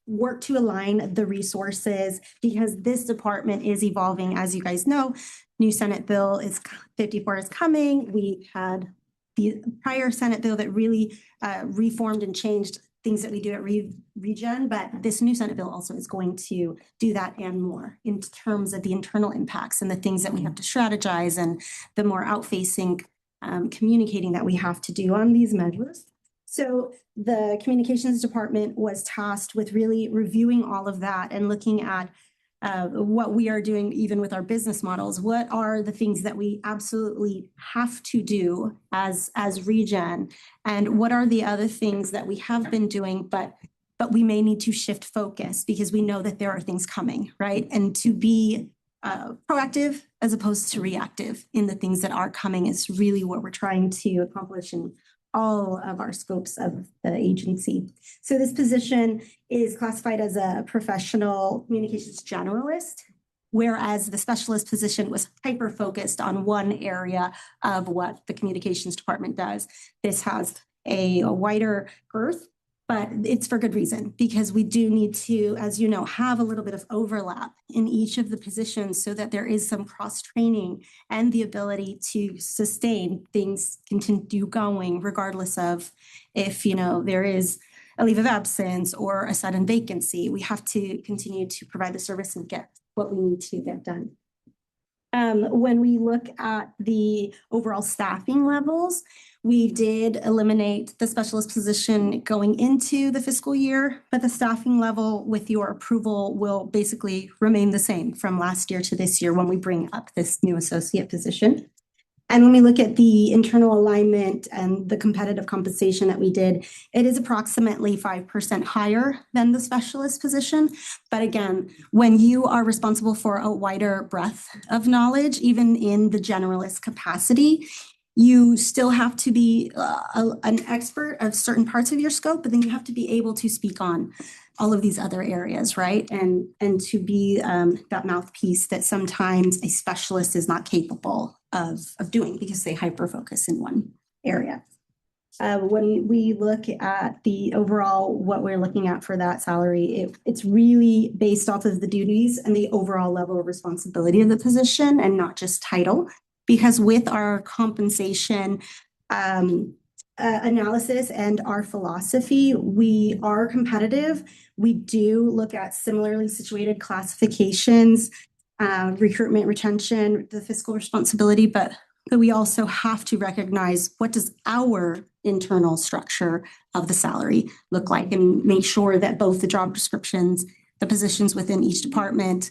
work to align the resources because this department is evolving. As you guys know, new Senate bill 54 is coming. We had the prior Senate bill that really reformed and changed things that we do at ReGen, but this new Senate bill also is going to do that and more in terms of the internal impacts and the things that we have to strategize and the more outfacing communicating that we have to do on these measures. So the communications department was tasked with really reviewing all of that and looking at what we are doing even with our business models. What are the things that we absolutely have to do as ReGen? And what are the other things that we have been doing, but we may need to shift focus because we know that there are things coming, right? And to be proactive as opposed to reactive in the things that are coming is really what we're trying to accomplish in all of our scopes of the agency. So this position is classified as a professional communications generalist, whereas the specialist position was hyper-focused on one area of what the communications department does. This has a wider girth, but it's for good reason, because we do need to, as you know, have a little bit of overlap in each of the positions so that there is some cross-training and the ability to sustain things, continue going regardless of if, there is a leave of absence or a sudden vacancy. We have to continue to provide the service and get what we need to get done. When we look at the overall staffing levels, we did eliminate the specialist position going into the fiscal year, but the staffing level with your approval will basically remain the same from last year to this year when we bring up this new associate position. And when we look at the internal alignment and the competitive compensation that we did, it is approximately 5% higher than the specialist position. But again, when you are responsible for a wider breadth of knowledge, even in the generalist capacity, you still have to be an expert of certain parts of your scope, but then you have to be able to speak on all of these other areas, right? And to be that mouthpiece that sometimes a specialist is not capable of doing because they hyper-focus in one area. When we look at the overall, what we're looking at for that salary, it's really based off of the duties and the overall level of responsibility of the position and not just title. Because with our compensation analysis and our philosophy, we are competitive. We do look at similarly situated classifications, recruitment, retention, the fiscal responsibility, but we also have to recognize what does our internal structure of the salary look like and make sure that both the job descriptions, the positions within each department,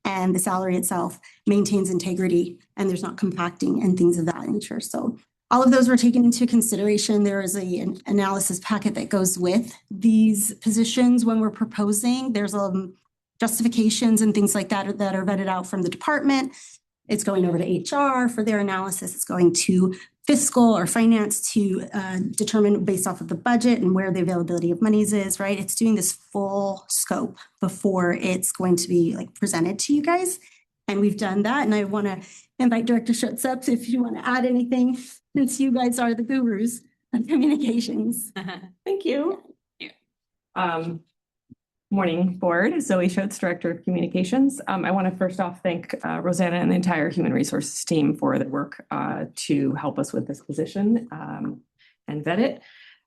and the salary itself maintains integrity and there's not compacting and things of that nature. So all of those were taken into consideration. There is an analysis packet that goes with these positions when we're proposing. There's justifications and things like that that are vetted out from the department. It's going over to HR for their analysis. It's going to fiscal or finance to determine based off of the budget and where the availability of monies is, right? It's doing this full scope before it's going to be presented to you guys. And we've done that. And I want to invite Director Schutz if you want to add anything, since you guys are the gurus of communications. Thank you. Morning, board. Zoe Schutz, Director of Communications. I want to first off thank Rosanna and the entire Human Resources team for their work to help us with this position and vet it.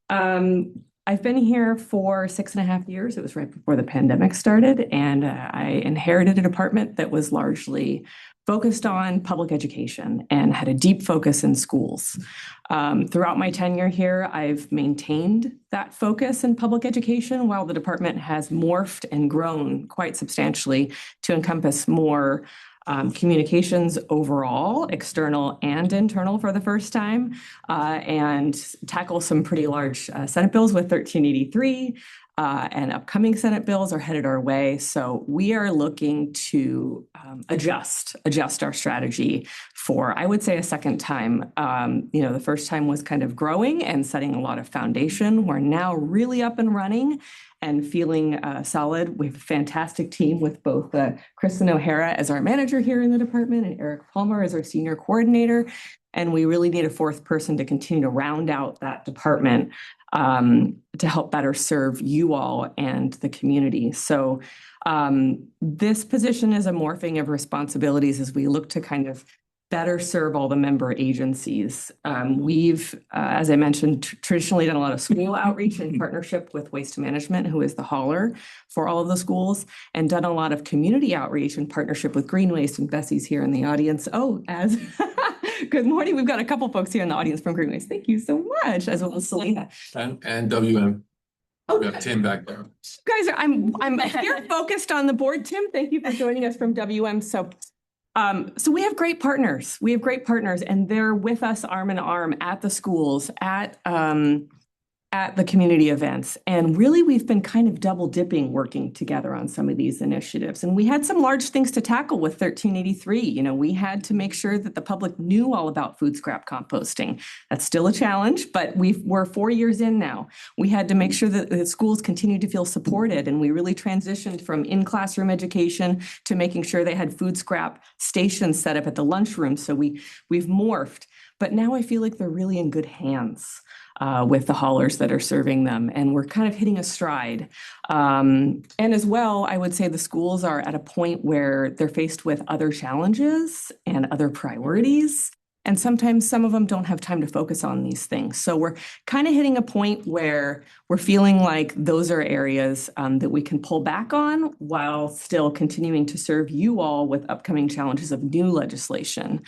I've been here for 6.5 years. It was right before the pandemic started, and I inherited a department that was largely focused on public education and had a deep focus in schools. Throughout my tenure here, I've maintained that focus in public education while the department has morphed and grown quite substantially to encompass more communications overall, external and internal for the first time, and tackle some pretty large Senate bills with 1383. And upcoming Senate bills are headed our way. So we are looking to adjust our strategy for, I would say, a second time. The first time was kind of growing and setting a lot of foundation. We're now really up and running and feeling solid. We have a fantastic team with both Kristen O'Hara as our manager here in the department and Eric Palmer as our senior coordinator. And we really need a fourth person to continue to round out that department to help better serve you all and the community. So this position is a morphing of responsibilities as we look to kind of better serve all the member agencies. We've, as I mentioned, traditionally done a lot of school outreach in partnership with Waste Management, who is the hauler for all of the schools, and done a lot of community outreach in partnership with Green Waste, and Bessie's here in the audience. Good morning. We've got a couple folks here in the audience from Green Waste. Thank you so much, as well as Selena. And WM. We have Tim back there. Guys, I'm here focused on the board. Tim, thank you for joining us from WM. So we have great partners. We have great partners, and they're with us arm in arm at the schools, at the community events. And really, we've been kind of double dipping, working together on some of these initiatives. And we had some large things to tackle with 1383. You know, we had to make sure that the public knew all about food scrap composting. That's still a challenge, but we're 4 years in now. We had to make sure that the schools continue to feel supported. And we really transitioned from in-classroom education to making sure they had food scrap stations set up at the lunchroom. So we've morphed. But now I feel like they're really in good hands with the haulers that are serving them. And we're kind of hitting a stride. And as well, I would say the schools are at a point where they're faced with other challenges and other priorities. And sometimes some of them don't have time to focus on these things. So we're kind of hitting a point where we're feeling like those are areas that we can pull back on while still continuing to serve you all with upcoming challenges of new legislation.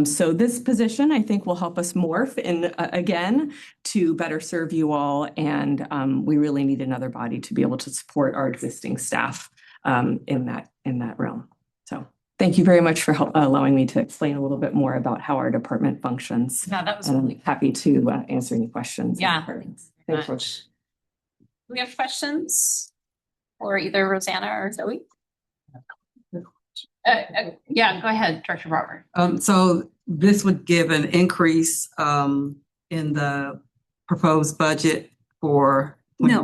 So this position, I think, will help us morph in again to better serve you all. And we really need another body to be able to support our existing staff in that realm. So thank you very much for allowing me to explain a little bit more about how our department functions. Yeah, that was And really I'm happy to answer any questions. Yeah. Thanks. much. Do we have questions for either Rosanna or Zoe? Yeah, go ahead, Director Robert. So this would give an increase in the proposed budget for No.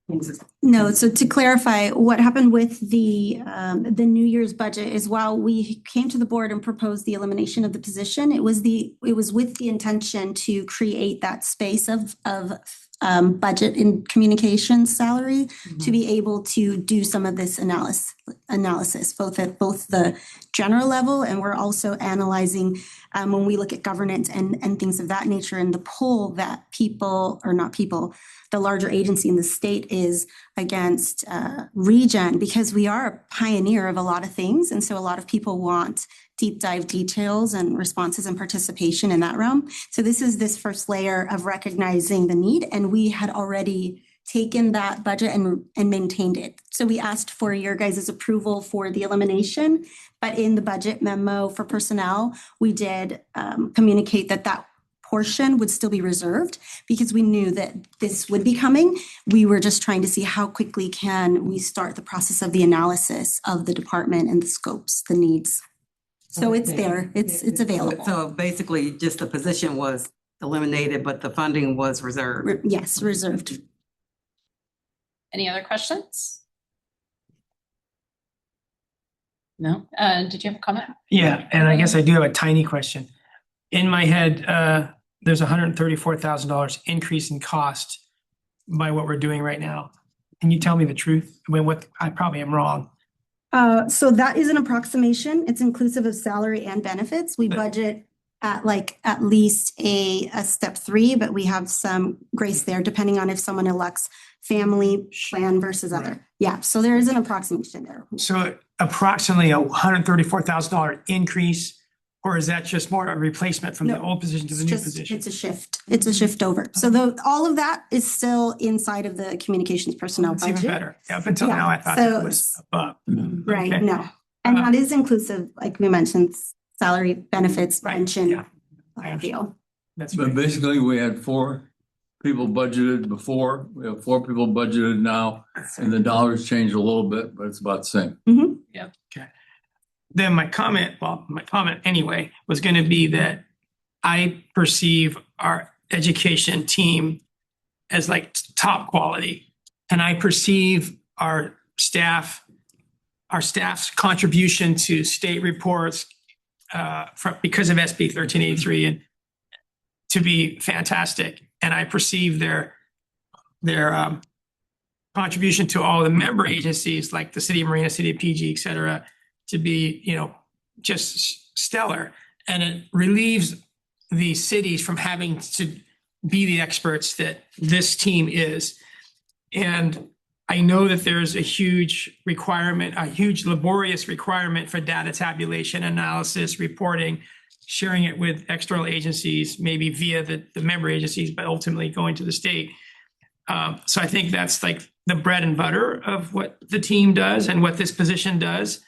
27. No, so to clarify, what happened with the New Year's budget is while we came to the board and proposed the elimination of the position, it was with the intention to create that space of budget and communications salary to be able to do some of this analysis, both at the general level, and we're also analyzing when we look at governance and things of that nature, and the pull that the larger agency in the state is against ReGen, because we are a pioneer of a lot of things. And so a lot of people want deep dive details and responses and participation in that realm. So this is this first layer of recognizing the need. And we had already taken that budget and maintained it. So we asked for your guys' approval for the elimination, but in the budget memo for personnel, we did communicate that portion would still be reserved because we knew that this would be coming. We were just trying to see how quickly can we start the process of the analysis of the department and the scopes, the needs. So it's there, it's available. So basically just the position was eliminated, but the funding was reserved. Yes, reserved. Any other questions? No? Did you have a comment? Yeah, and I guess I do have a tiny question. In my head, there's $134,000 increase in cost by what we're doing right now. Can you tell me the truth? I mean, I probably am wrong. So that is an approximation. It's inclusive of salary and benefits. We budget at least a step 3, but we have some grace there depending on if someone elects family plan versus other. Yeah, so there is an approximation there. So approximately a $134,000 increase, or is that just more a replacement from the old position to the new position? It's a shift. It's a shift over. So all of that is still inside of the communications personnel It's budget. even better. Yeah, up until now, I thought So- it was above. Right, Okay. no. And that is inclusive, like we mentioned, salary, benefits, pension. yeah. I understand. Deal. That's But great. basically, we had 4 people budgeted before, we have 4 people budgeted now, and the dollars changed a little bit, but it's about the same. Yeah, okay. Then my comment anyway, was gonna be that I perceive our education team as like top quality. And I perceive our staff's contribution to state reports because of SB 1383 and to be fantastic. And I perceive their contribution to all the member agencies like the City of Marina, City of PG, et cetera, to be, just stellar. And it relieves the cities from having to be the experts that this team is. And I know that there's a huge requirement, a huge laborious requirement for data tabulation, analysis, reporting, sharing it with external agencies, maybe via the member agencies, but ultimately going to the state. So I think that's like the bread and butter of what the team does and what this position does.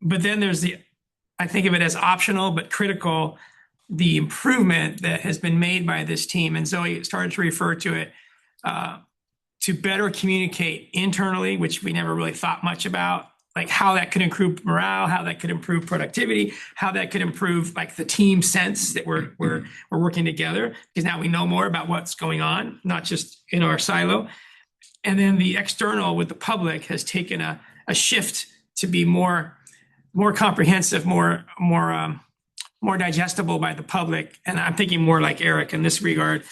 But then there's I think of it as optional but critical, the improvement that has been made by this team. And Zoe started to refer to it, to better communicate internally, which we never really thought much about, like how that could improve morale, how that could improve productivity, how that could improve like the team sense that we're working together, because now we know more about what's going on, not just in our silo. And then the external with the public has taken a shift to be more comprehensive, more digestible by the public. And I'm thinking more like Eric in this regard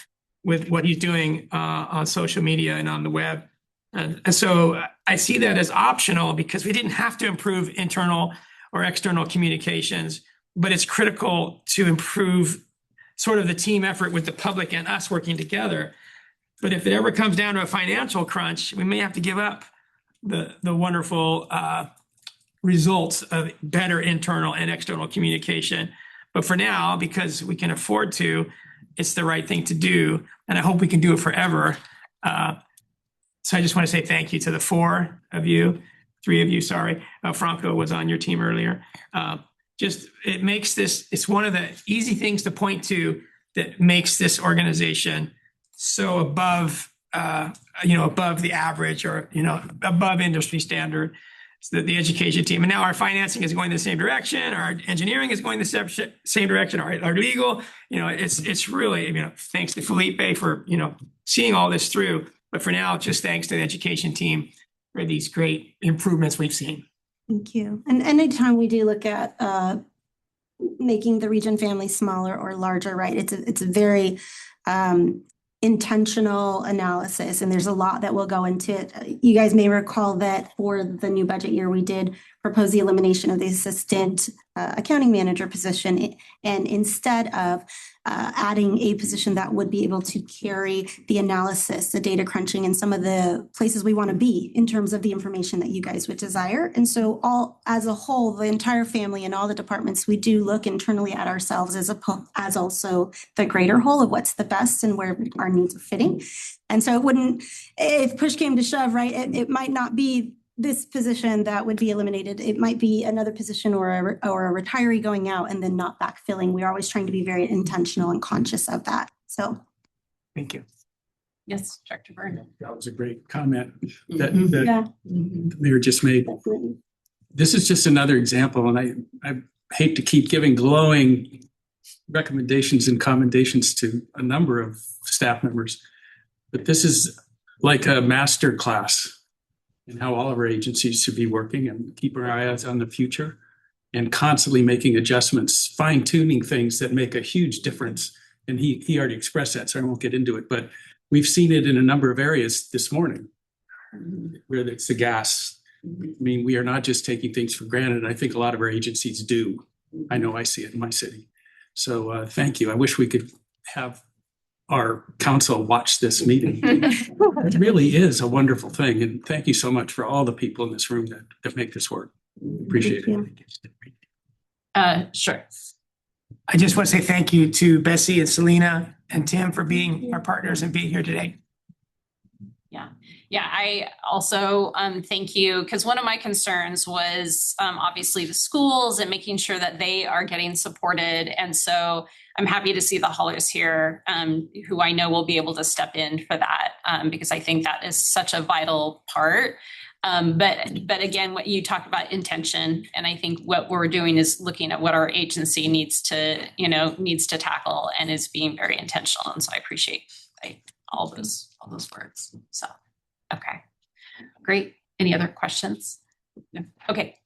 with what he's doing on social media and on the web. And so I see that as optional because we didn't have to improve internal or external communications, but it's critical to improve sort of the team effort with the public and us working together. But if it ever comes down to a financial crunch, we may have to give up the wonderful results of better internal and external communication. But for now, because we can afford to, it's the right thing to do. And I hope we can do it forever. So I just want to say thank you to the three of you, sorry. Franco was on your team earlier. It makes this, it's one of the easy things to point to that makes this organization so above the average or, above industry standard. So the education team. And now our financing is going the same direction. Our engineering is going the same direction. Our legal, it's really, thanks to Felipe for, seeing all this through. But for now, just thanks to the education team for these great improvements we've seen. Thank you. And anytime we do look at making the ReGen family smaller or larger, right? It's a very intentional analysis, and there's a lot that will go into it. You guys may recall that for the new budget year, we did propose the elimination of the assistant accounting manager position, and instead of adding a position that would be able to carry the analysis, the data crunching, and some of the places we want to be in terms of the information that you guys would desire. And so all as a whole, the entire family and all the departments, we do look internally at ourselves as also the greater whole of what's the best and where our needs are fitting. And so it wouldn't, if push came to shove, right, it might not be this position that would be eliminated. It might be another position or a retiree going out and then not backfilling. We're always trying to be very intentional and conscious of that. So. Thank you. Yes, Director Byrne. That was a great comment that Yeah. the mayor just made. Definitely. This is just another example, and I hate to keep giving glowing recommendations and commendations to a number of staff members, but this is like a master class in how all of our agencies should be working and keep our eyes on the future and constantly making adjustments, fine tuning things that make a huge difference. And he already expressed that, so I won't get into it, but we've seen it in a number of areas this morning, whether it's the gas. I mean, we are not just taking things for granted. I think a lot of our agencies do. I know I see it in my city. So thank you. I wish we could have our council watch this meeting. It really is a wonderful thing. And thank you so much for all the people in this room that make this work. Appreciate it. Sure. I just want to say thank you to Bessie and Selena and Tim for being our partners and being here today. Yeah, I also thank you, because one of my concerns was obviously the schools and making sure that they are getting supported. And so I'm happy to see the Hollers here, who I know will be able to step in for that, because I think that is such a vital part. But again, what you talked about intention, and I think what we're doing is looking at what our agency needs to tackle and is being very intentional. And so I appreciate all those words. So. Okay, great. Any other questions? No. Okay,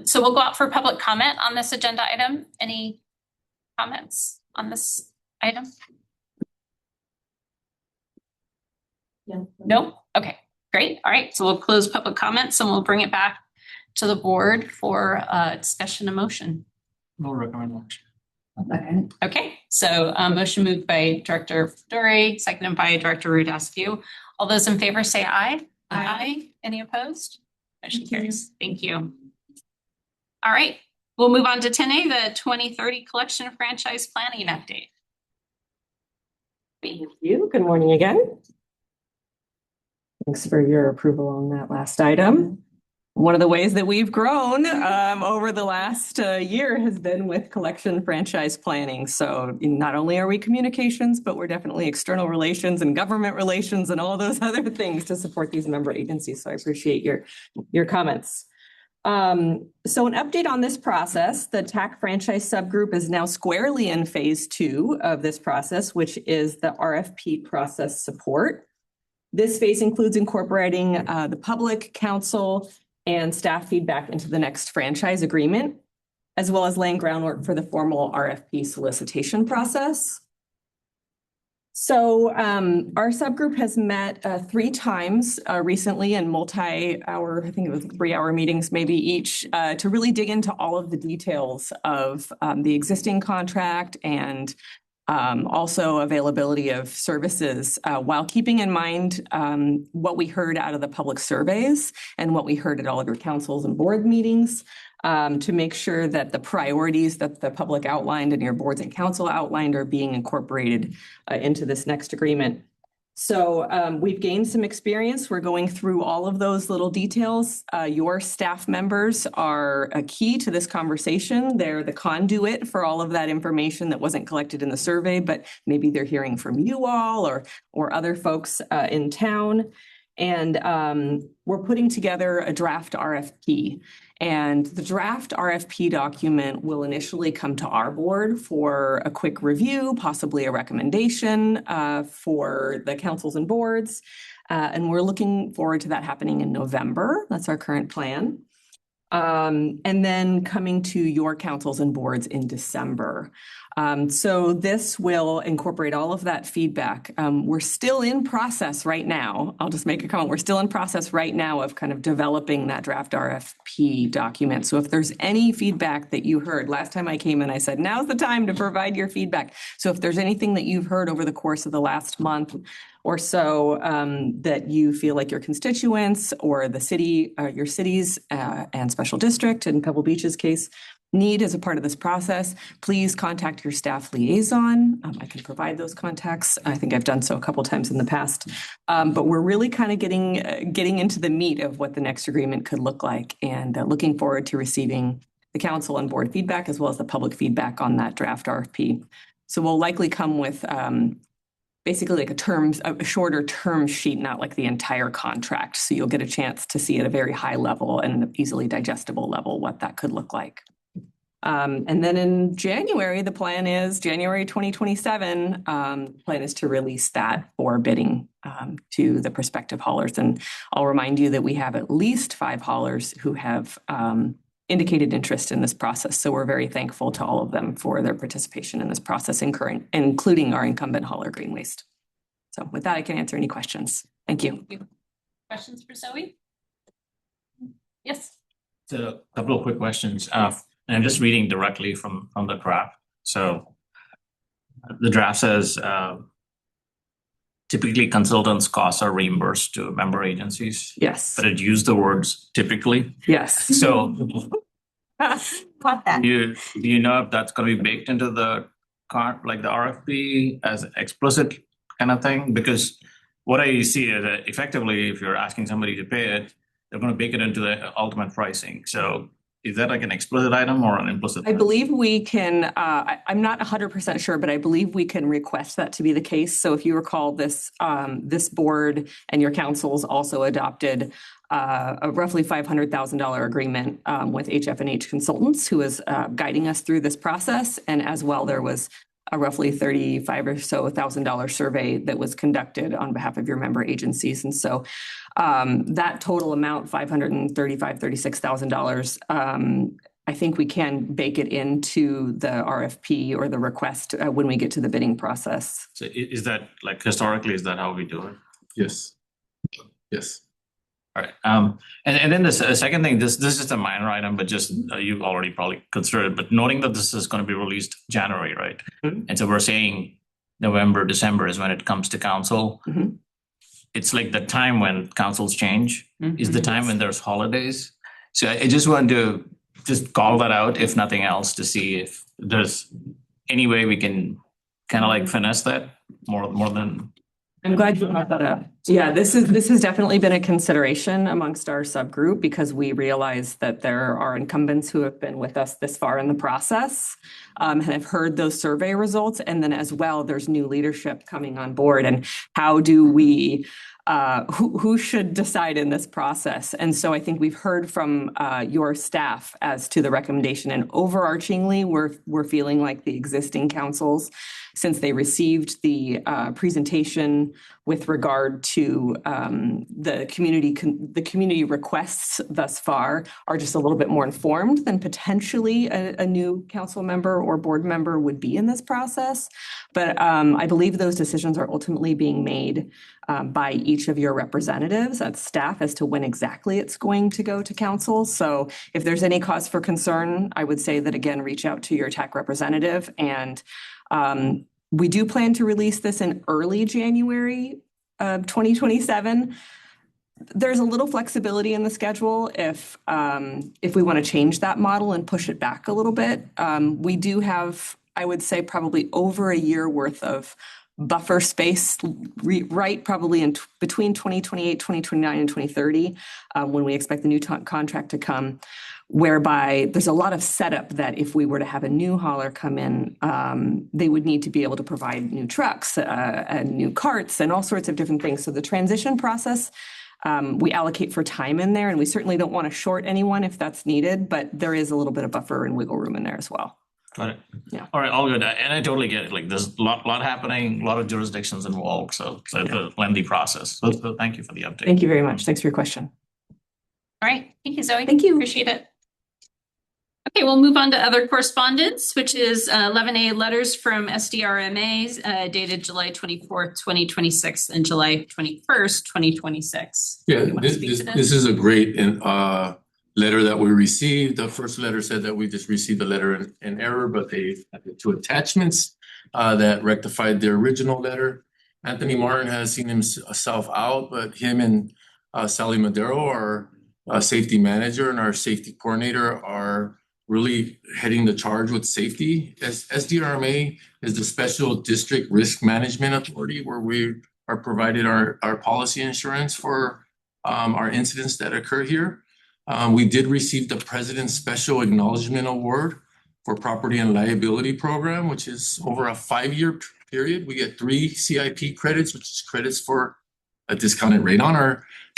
so we'll go out for public comment on this agenda item. Any comments on this item? Yeah. No? Okay, great. All right, so we'll close public comments and we'll bring it back to the board for discussion and motion. No recommendation. Okay, so motion moved by Director Dore, seconded by Director Rudascu. All those in favor say aye. Aye. Any opposed? Motion carries. Thank you. All right, we'll move on to 10A, the 2030 collection franchise planning update. Thank you. Good morning again. Thanks for your approval on that last item. One of the ways that we've grown over the last year has been with collection franchise planning. So not only are we communications, but we're definitely external relations and government relations and all those other things to support these member agencies. So I appreciate your comments. So an update on this process, the TAC franchise subgroup is now squarely in phase 2 of this process, which is the RFP process support. This phase includes incorporating the public, council, and staff feedback into the next franchise agreement, as well as laying groundwork for the formal RFP solicitation process. So our subgroup has met 3 times recently in multi-hour, I think it was 3-hour meetings maybe each, to really dig into all of the details of the existing contract and also availability of services, while keeping in mind what we heard out of the public surveys and what we heard at all of your councils and board meetings, to make sure that the priorities that the public outlined and your boards and council outlined are being incorporated into this next agreement. So we've gained some experience. We're going through all of those little details. Your staff members are a key to this conversation. They're the conduit for all of that information that wasn't collected in the survey, but maybe they're hearing from you all or other folks in town. And we're putting together a draft RFP. And the draft RFP document will initially come to our board for a quick review, possibly a recommendation for the councils and boards. And we're looking forward to that happening in November. That's our current plan. And then coming to your councils and boards in December. So this will incorporate all of that feedback. We're still in process right now. I'll just make a comment. We're still in process right now of kind of developing that draft RFP document. So if there's any feedback that you heard, last time I came in, I said, now's the time to provide your feedback. So if there's anything that you've heard over the course of the last month or so that you feel like your constituents or the city, your cities and special district in Pebble Beach's case need as a part of this process, please contact your staff liaison. I can provide those contacts. I think I've done so a couple times in the past. But we're really kind of getting into the meat of what the next agreement could look like, and looking forward to receiving the council and board feedback as well as the public feedback on that draft RFP. So we'll likely come with basically like a shorter term sheet, not like the entire contract. So you'll get a chance to see at a very high level and an easily digestible level what that could look like. And then in January, the plan is January 2027, plan is to release that for bidding to the prospective haulers. And I'll remind you that we have at least 5 haulers who have indicated interest in this process. So we're very thankful to all of them for their participation in this process, including our incumbent hauler, Green Waste. So with that, I can answer any questions. Thank you. Questions for Zoe? Yes. So a couple of quick questions. And I'm just reading directly from the draft. So the draft says typically consultants' costs are reimbursed to member agencies. Yes. But it used the words typically. Yes. So Got that. do you know if that's going to be baked into the like the RFP as explicit kind of thing? Because what I see is that effectively, if you're asking somebody to pay it, they're going to bake it into the ultimate pricing. So is that like an explicit item or an implicit? I believe we can, I'm not 100% sure, but I believe we can request that to be the case. So if you recall, this board and your councils also adopted a roughly $500,000 agreement with HF&H Consultants, who is guiding us through this process. And as well, there was a roughly $35,000 survey that was conducted on behalf of your member agencies. And so that total amount, $36,000, I think we can bake it into the RFP or the request when we get to the bidding process. So is that like historically, is that how we do it? Yes. Yes. All right. And then the second thing, this is just a minor item, but just you've already probably considered, but noting that this is going to be released January, right? Mm-hmm. And so we're saying November, December is when it comes to council. Mm-hmm. It's like the time when councils change is the time when there's holidays. So I just wanted to just call that out, if nothing else, to see if there's any way we can kind of like finesse that more than. I'm glad you brought that up. Yeah, this has definitely been a consideration amongst our subgroup because we realize that there are incumbents who have been with us this far in the process and have heard those survey results. And then as well, there's new leadership coming on board. And how do we who should decide in this process? And so I think we've heard from your staff as to the recommendation, and overarchingly, we're feeling like the existing councils, since they received the presentation with regard to the community requests thus far, are just a little bit more informed than potentially a new council member or board member would be in this process. But I believe those decisions are ultimately being made by each of your representatives at staff as to when exactly it's going to go to council. So if there's any cause for concern, I would say that, again, reach out to your TAC representative. And we do plan to release this in early January of 2027. There's a little flexibility in the schedule if we want to change that model and push it back a little bit. We do have, I would say, probably over a year worth of buffer space, right? Probably in between 2028, 2029, and 2030, when we expect the new contract to come, whereby there's a lot of setup that if we were to have a new hauler come in, they would need to be able to provide new trucks and new carts and all sorts of different things. So the transition process, we allocate for time in there, and we certainly don't want to short anyone if that's needed, but there is a little bit of buffer and wiggle room in there as well. Got it. Yeah. All right, all good. And I totally get it. Like there's a lot happening, a lot of jurisdictions involved. So it's a lengthy process. So thank you for the update. Thank you very much. Thanks for your question. All right. Thank you, Zoe. Thank you. Appreciate it. Okay, we'll move on to other correspondence, which is 11A letters from SDRMAs dated July 24th, 2026 and July 21st, 2026. Yeah, You wanna speak to this is a great letter that we received. The first letter said that we just received a letter in error, but they added two attachments that rectified the original letter. Anthony Martin has seen himself out, but him and Sally Madero, our safety manager and our safety coordinator, are really heading the charge with safety. SDRMA is the Special District Risk Management Authority, where we are provided our policy insurance for our incidents that occur here. We did receive the President's Special Acknowledgement Award for Property and Liability Program, which is over a 5-year period. We get 3 CIP credits, which is credits for a discounted rate on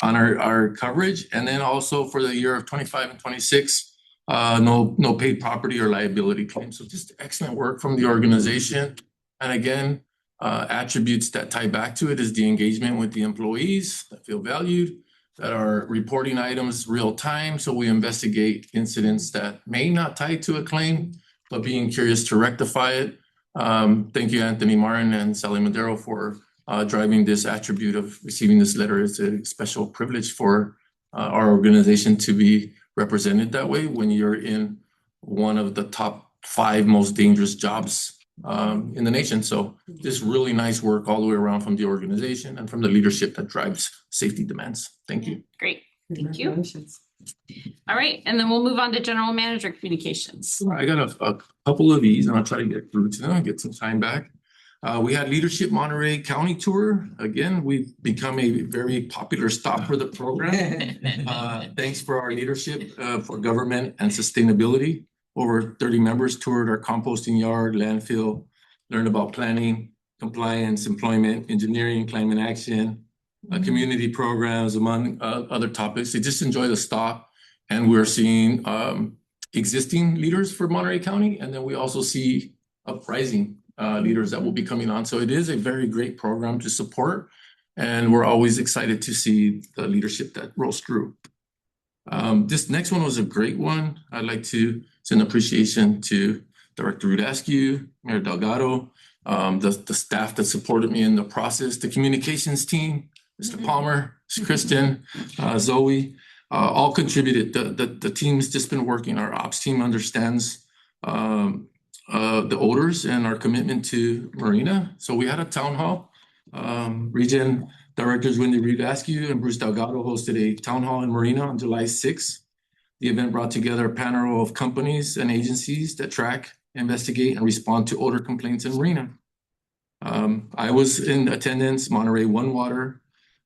our coverage, and then also for the year of 25 and 26. No paid property or liability claims. So just excellent work from the organization. And again, attributes that tie back to it is the engagement with the employees that feel valued, that are reporting items real time. So we investigate incidents that may not tie to a claim, but being curious to rectify it. Thank you, Anthony Martin and Sally Madero, for driving this attribute of receiving this letter. It's a special privilege for our organization to be represented that way when you're in one of the top 5 most dangerous jobs in the nation. So just really nice work all the way around from the organization and from the leadership that drives safety demands. Thank you. Great. Thank you. All right. And then we'll move on to general manager communications. I got a couple of these and I'll try to get through to them and get some time back. We had Leadership Monterey County Tour. Again, we've become a very popular stop for the program. Thanks for our leadership for government and sustainability. Over 30 members toured our composting yard, landfill, learned about planning, compliance, employment, engineering, climate action, community programs, among other topics. They just enjoy the stop. And we're seeing existing leaders for Monterey County. And then we also see uprising leaders that will be coming on. So it is a very great program to support. And we're always excited to see the leadership that rolls through. This next one was a great one. I'd like to send appreciation to Director Rudascu, Mayor Delgado, the staff that supported me in the process, the communications team, Mr. Palmer, Ms. Kristen, Zoe, all contributed. The team's just been working. Our ops team understands the odors and our commitment to Marina. So we had a town hall. ReGen Directors Wendy Rudascu and Bruce Delgado hosted a town hall in Marina on July 6th. The event brought together a panel of companies and agencies that track, investigate, and respond to odor complaints in Marina. I was in attendance, Monterey One Water,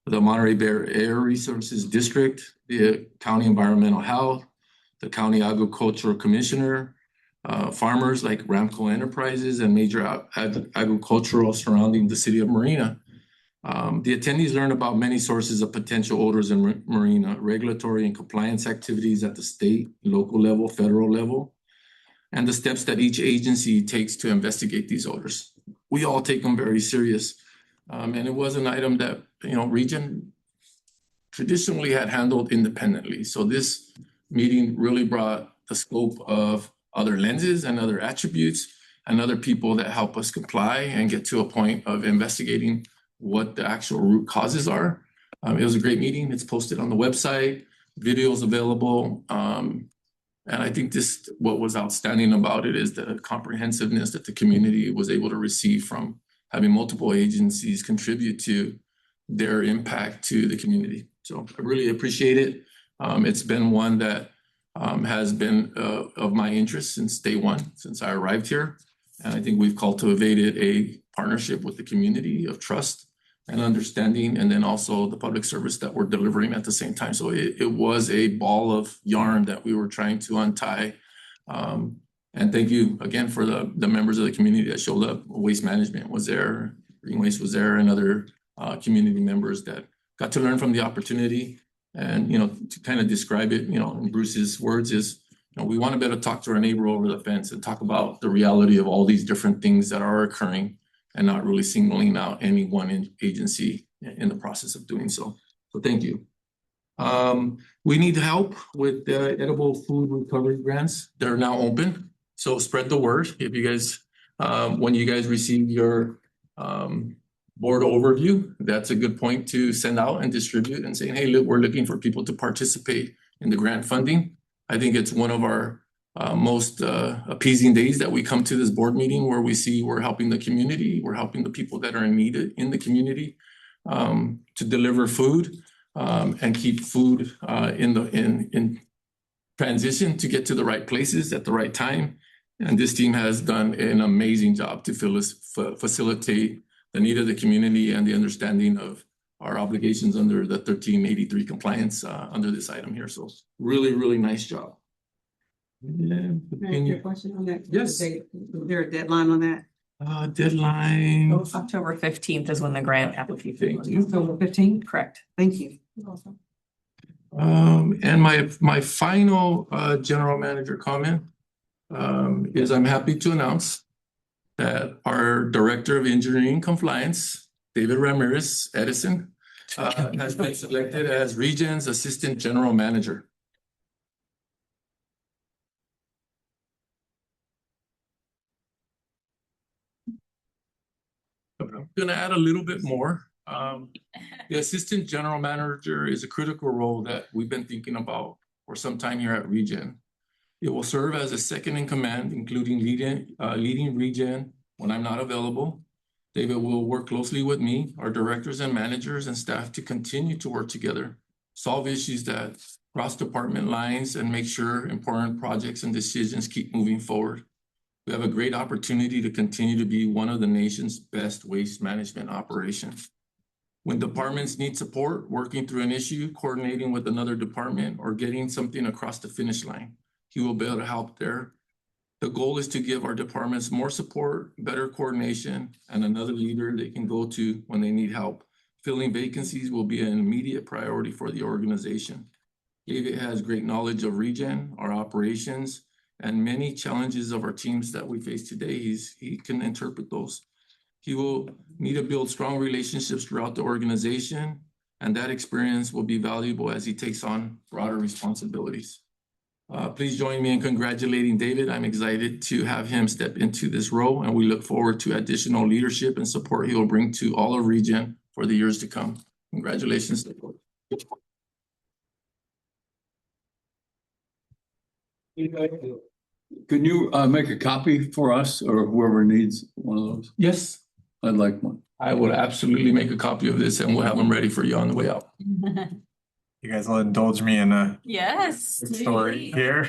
the Monterey Bay Air Resources District, the County Environmental Health, the County Agricultural Commissioner, farmers like Ramco Enterprises, and major agricultural surrounding the city of Marina. The attendees learned about many sources of potential odors in Marina, regulatory and compliance activities at the state, local level, federal level, and the steps that each agency takes to investigate these odors. We all take them very serious. And it was an item that, ReGen traditionally had handled independently. So this meeting really brought the scope of other lenses and other attributes and other people that help us comply and get to a point of investigating what the actual root causes are. It was a great meeting. It's posted on the website, videos available. And I think what was outstanding about it is the comprehensiveness that the community was able to receive from having multiple agencies contribute to their impact to the community. So I really appreciate it. It's been one that has been of my interest since day one, since I arrived here. And I think we've cultivated a partnership with the community of trust and understanding, and then also the public service that we're delivering at the same time. So it was a ball of yarn that we were trying to untie. And thank you again for the members of the community that showed up. Waste Management was there, Green Waste was there, and other community members that got to learn from the opportunity. And, to kind of describe it, in Bruce's words is, we want to be able to talk to our neighbor over the fence and talk about the reality of all these different things that are occurring and not really singling out any one agency in the process of doing so. So thank you. We need help with the edible food recovery grants. They're now open. So spread the word. If you guys, when you guys receive your board overview, that's a good point to send out and distribute and say, hey, look, we're looking for people to participate in the grant funding. I think it's one of our most appeasing days that we come to this board meeting where we see we're helping the community, we're helping the people that are in need in the community to deliver food and keep food in transition to get to the right places at the right time. And this team has done an amazing job to facilitate the need of the community and the understanding of our obligations under the 1383 compliance under this item here. So really, really nice job. Can I ask you a question on that? Yes. Is there a deadline on that? Deadline. October 15th is when the grant application. October 15th? Correct. Thank you. And my final general manager comment is I'm happy to announce that our Director of Engineering Compliance, David Ramirez Edison, has been selected as ReGen's Assistant General Manager. I'm going to add a little bit more. The Assistant General Manager is a critical role that we've been thinking about for some time here at ReGen. It will serve as a second in command, including leading ReGen when I'm not available. David will work closely with me, our directors and managers and staff to continue to work together, solve issues that cross department lines, and make sure important projects and decisions keep moving forward. We have a great opportunity to continue to be one of the nation's best waste management operations. When departments need support, working through an issue, coordinating with another department, or getting something across the finish line, he will be able to help there. The goal is to give our departments more support, better coordination, and another leader they can go to when they need help. Filling vacancies will be an immediate priority for the organization. David has great knowledge of ReGen, our operations, and many challenges of our teams that we face today. He can interpret those. He will need to build strong relationships throughout the organization, and that experience will be valuable as he takes on broader responsibilities. Please join me in congratulating David. I'm excited to have him step into this role, and we look forward to additional leadership and support he will bring to all of ReGen for the years to come. Congratulations. Can you make a copy for us or whoever needs one of those? Yes. I'd like one. I will absolutely make a copy of this and we'll have them ready for you on the way out. You guys will indulge me in a Yes. story here.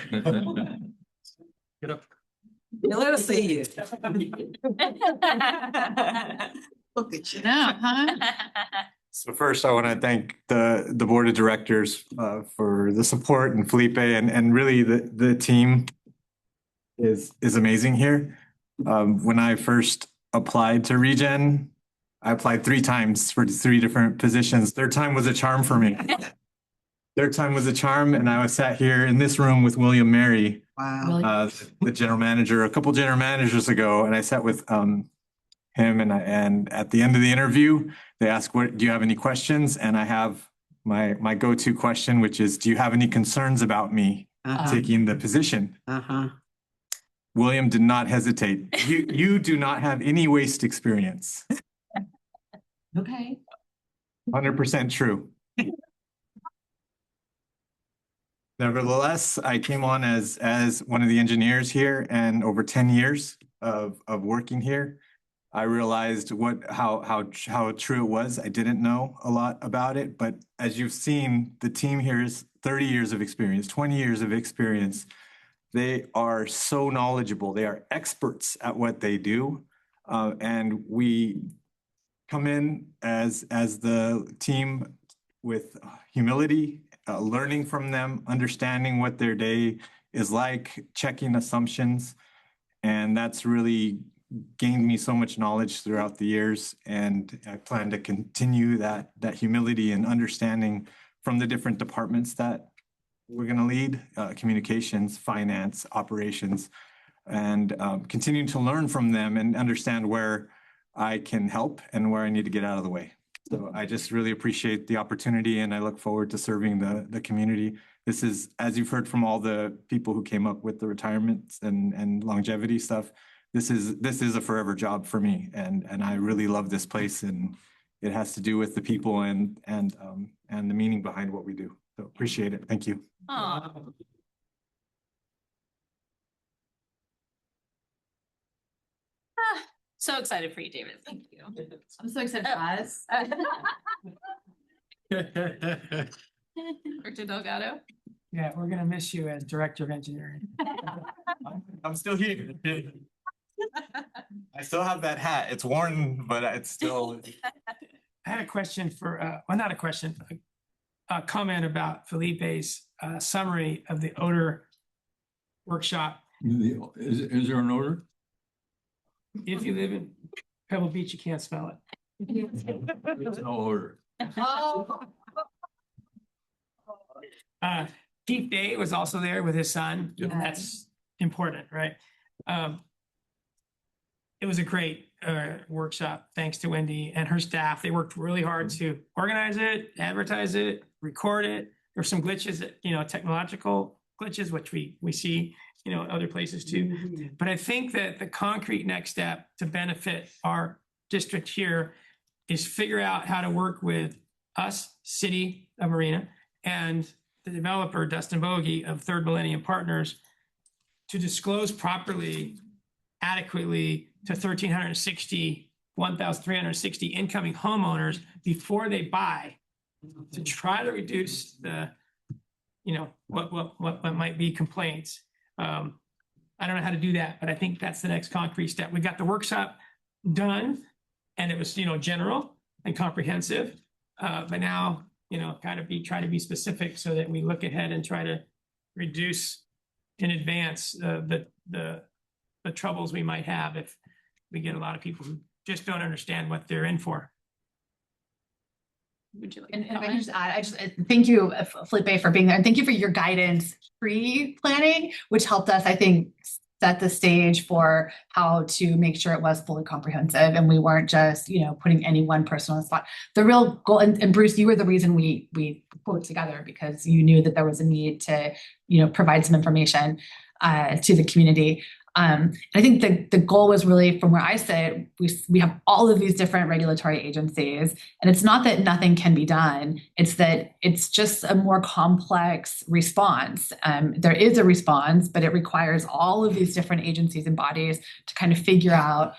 Get up. Let us see you. Look at you now, huh? So first, I want to thank the board of directors for the support, and Felipe, and really the team is amazing here. When I first applied to ReGen, I applied 3 times for 3 different positions. Third time was a charm for me. Third time was a charm, and I was sat here in this room with William Mary, the general manager, a couple general managers ago, and I sat with him, and at the end of the interview, they asked, "What do you have any questions?" And I have my go-to question, which is, "Do you have any concerns about me taking the position?" William did not hesitate. You do not have any waste experience. Okay. 100% true. Nevertheless, I came on as one of the engineers here, and over 10 years of working here, I realized how true it was. I didn't know a lot about it, but as you've seen, the team here is 30 years of experience, 20 years of experience. They are so knowledgeable. They are experts at what they do, and we come in as the team with humility, learning from them, understanding what their day is like, checking assumptions. And that's really gained me so much knowledge throughout the years. And I plan to continue that humility and understanding from the different departments that we're going to lead, communications, finance, operations, and continuing to learn from them and understand where I can help and where I need to get out of the way. So I just really appreciate the opportunity, and I look forward to serving the community. This is, as you've heard from all the people who came up with the retirements and longevity stuff, this is a forever job for me, and I really love this place, and it has to do with the people and the meaning behind what we do. So appreciate it. Thank you. So excited for you, David. Thank you. I'm so excited for us. Director Delgado. Yeah, we're gonna miss you as Director of Engineering. I'm still here. I still have that hat. It's worn, but it's still. I had a question for, well, not a question, a comment about Felipe's summary of the odor workshop. Is there an odor? If you live in Pebble Beach, you can't smell it. There's no odor. Keith Day was also there with his son. Yep. And that's important, right? It was a great workshop, thanks to Wendy and her staff. They worked really hard to organize it, advertise it, record it. There were some glitches, technological glitches, which we see, other places too. But I think that the concrete next step to benefit our district here is figure out how to work with us, City of Marina, and the developer, Dustin Bogey of Third Millennium Partners, to disclose properly, adequately to 1,360 incoming homeowners before they buy, to try to reduce the, what might be complaints. I don't know how to do that, but I think that's the next concrete step. We got the workshop done, and it was, general and comprehensive. But now, try to be specific so that we look ahead and try to reduce in advance the troubles we might have if we get a lot of people who just don't understand what they're in for. Would you like And to if I can comment? just add, I just thank you, Felipe, for being there. And thank you for your guidance pre-planning, which helped us, I think, set the stage for how to make sure it was fully comprehensive and we weren't just, putting any one person on the spot. The real goal, and Bruce, you were the reason we pulled it together, because you knew that there was a need to, provide some information to the community. I think the goal was really, from where I sit, we have all of these different regulatory agencies, and it's not that nothing can be done. It's that it's just a more complex response. There is a response, but it requires all of these different agencies and bodies to kind of figure out,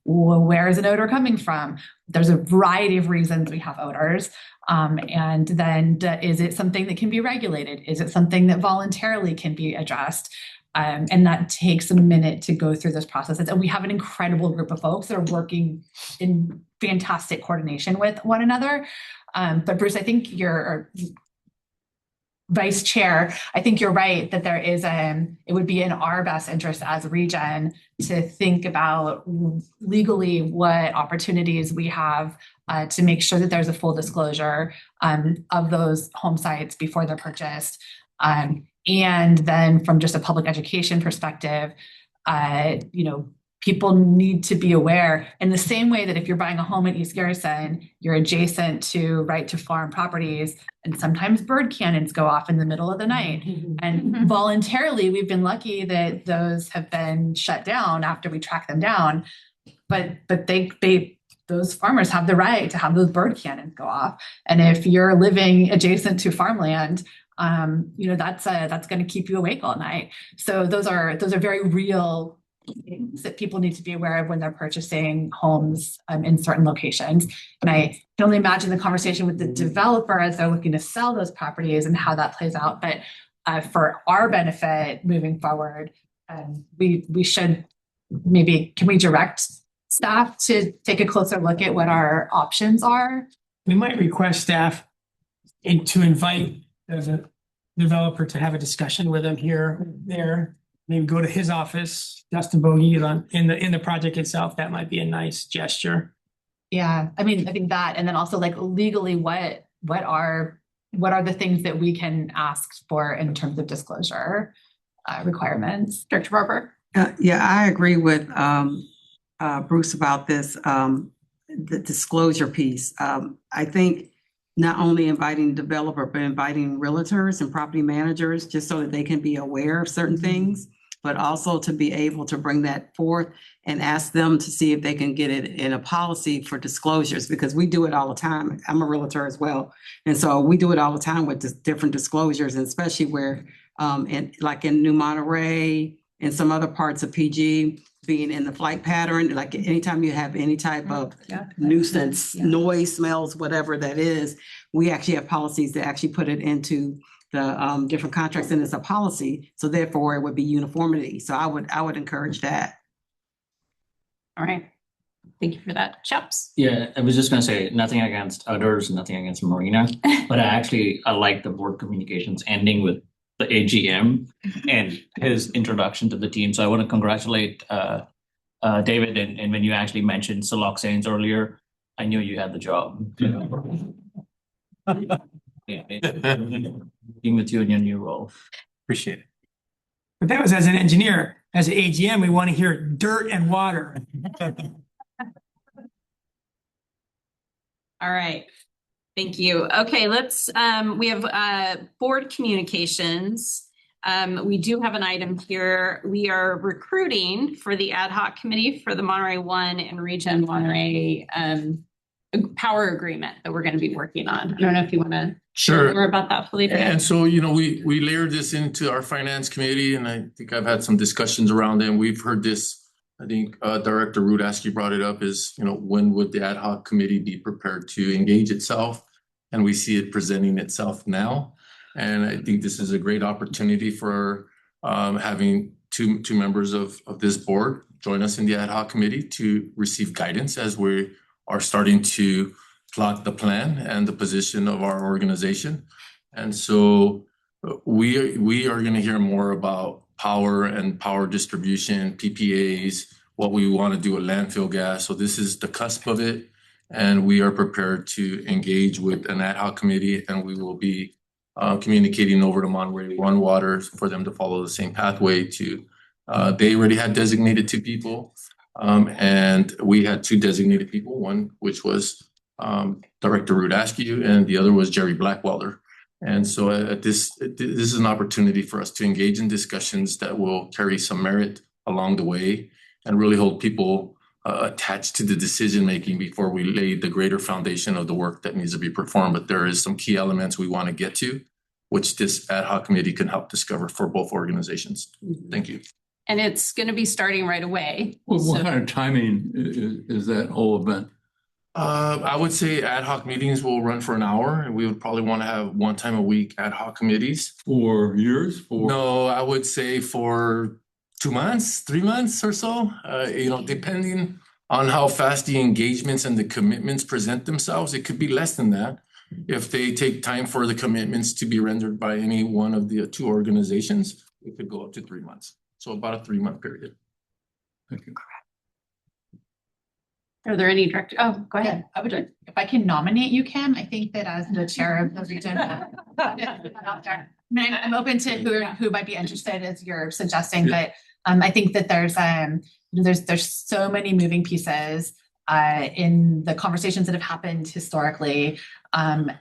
where is an odor coming from? There's a variety of reasons we have odors. And then is it something that can be regulated? Is it something that voluntarily can be addressed? And that takes a minute to go through those processes. And we have an incredible group of folks that are working in fantastic coordination with one another. But Bruce, I think you're Vice Chair, I think you're right that there is it would be in our best interest as ReGen to think about legally what opportunities we have to make sure that there's a full disclosure of those home sites before they're purchased. And then from just a public education perspective, people need to be aware in the same way that if you're buying a home in East Garrison, you're adjacent to right to farm properties, and sometimes bird cannons go off in the middle of the night. And voluntarily, we've been lucky that those have been shut down after we track them down. But those farmers have the right to have those bird cannons go off. And if you're living adjacent to farmland, that's going to keep you awake all night. So those are very real things that people need to be aware of when they're purchasing homes in certain locations. And I can only imagine the conversation with the developer as they're looking to sell those properties and how that plays out. But for our benefit moving forward, we should can we direct staff to take a closer look at what our options are? We might request staff to invite the developer to have a discussion with them here, there. Maybe go to his office, Dustin Bogey, in the project itself. That might be a nice gesture. Yeah, I think that, and then also like legally, what are the things that we can ask for in terms of disclosure requirements? Director Barber? Yeah, I agree with Bruce about this, the disclosure piece. I think not only inviting developer, but inviting realtors and property managers just so that they can be aware of certain things, but also to be able to bring that forth and ask them to see if they can get it in a policy for disclosures, because we do it all the time. I'm a realtor as well. And so we do it all the time with different disclosures, and especially where, like in New Monterey and some other parts of PG, being in the flight pattern, like anytime you have any type of nuisance, noise, smells, whatever that is, we actually have policies that actually put it into the different contracts, and it's a policy. So therefore it would be uniformity. So I would encourage that. All right. Thank you for that. Chaps? Yeah, I was just gonna say, nothing against others, nothing against Marina, but I like the board communications ending with the AGM and his introduction to the team. So I want to congratulate David, and when you actually mentioned siloxanes earlier, I knew you had the job. Being with you in your new role. Appreciate it. But that was as an engineer. As an AGM, we want to hear dirt and water. All right. Thank you. Okay, we have board communications. We do have an item here. We are recruiting for the ad hoc committee for the Monterey 1 and ReGen Monterey power agreement that we're going to be working on. I don't know if you want to share more about that, Felipe. And so, we layered this into our finance committee, and I think I've had some discussions around it, and we've heard this. I think Director Rudaski brought it up is, when would the ad hoc committee be prepared to engage itself? And we see it presenting itself now. And I think this is a great opportunity for having two members of this board join us in the ad hoc committee to receive guidance as we are starting to plot the plan and the position of our organization. And so we are going to hear more about power and power distribution, PPAs, what we want to do with landfill gas. So this is the cusp of it. And we are prepared to engage with an ad hoc committee, and we will be communicating over to Monterey One Water for them to follow the same pathway to, they already had designated 2 people. And we had 2 designated people, one which was Director Rudaski, and the other was Jerry Blackwelder. And so this is an opportunity for us to engage in discussions that will carry some merit along the way and really hold people attached to the decision-making before we lay the greater foundation of the work that needs to be performed. But there is some key elements we want to get to, which this ad hoc committee can help discover for both organizations. Thank you. And it's going to be starting right away. What kind of timing is that whole event? I would say ad hoc meetings will run for an hour, and we would probably want to have one time a week ad hoc committees. For years, for. No, I would say for 2 months, 3 months or so, depending on how fast the engagements and the commitments present themselves, it could be less than that. If they take time for the commitments to be rendered by any one of the two organizations, it could go up to 3 months. So about a 3-month period. Thank you. Are there any direct, oh, go ahead. I would, if I can nominate you, Kim, I think that as the chair of the region. I'm open to who might be interested as you're suggesting, but I think that there's so many moving pieces in the conversations that have happened historically. And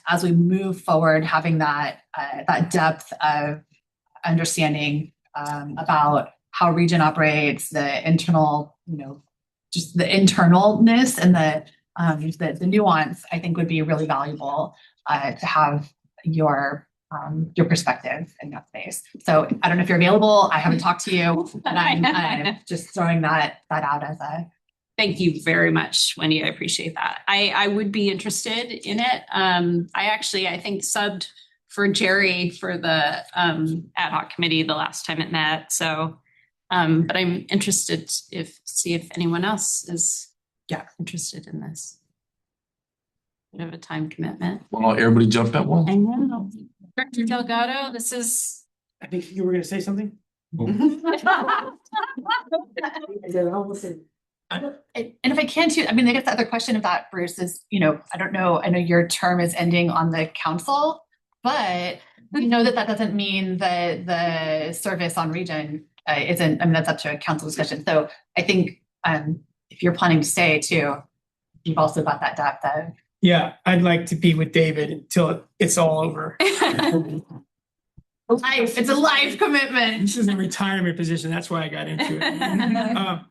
as we move forward, having that depth of understanding about how ReGen operates, the internal, just the internalness and the nuance, I think would be really valuable to have your perspective in that space. So I don't know if you're available. I haven't talked to you, and I'm just throwing that out as a. Thank you very much, Wendy. I appreciate that. I would be interested in it. I think subbed for Jerry for the ad hoc committee the last time it met. So, but I'm interested see if anyone else is interested in this. Bit of a time commitment. Well, everybody jump at once. I know. Director Delgado, this is. I think you were going to say something. And if I can too, I mean, I guess the other question of that, Bruce, is, I don't know, I know your term is ending on the council, but we know that doesn't mean that the service on ReGen isn't, I mean, that's up to a council discussion. So I think if you're planning to stay too, you've also got that depth of. Yeah, I'd like to be with David until it's all over. Life, it's a life commitment. This is a retirement position. That's why I got into it.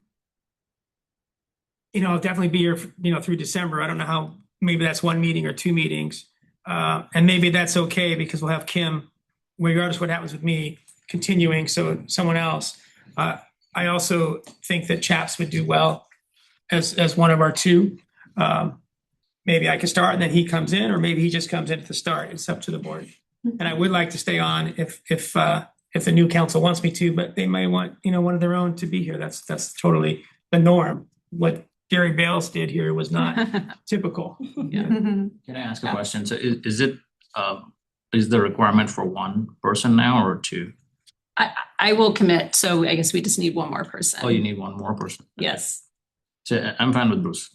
I'll definitely be here, through December. I don't know how, maybe that's 1 meeting or 2 meetings. And maybe that's okay because we'll have Kim, regardless of what happens with me, continuing. So someone else. I also think that Chaps would do well as one of our two. Maybe I could start and then he comes in, or maybe he just comes in at the start. It's up to the board. And I would like to stay on if the new council wants me to, but they may want, one of their own to be here. That's totally the norm. What Gary Bales did here was not typical. Yeah. Can I ask a question? So is the requirement for 1 person now or 2? I will commit. So I guess we just need 1 more person. Oh, you need 1 more person. Yes. So I'm fine with Bruce.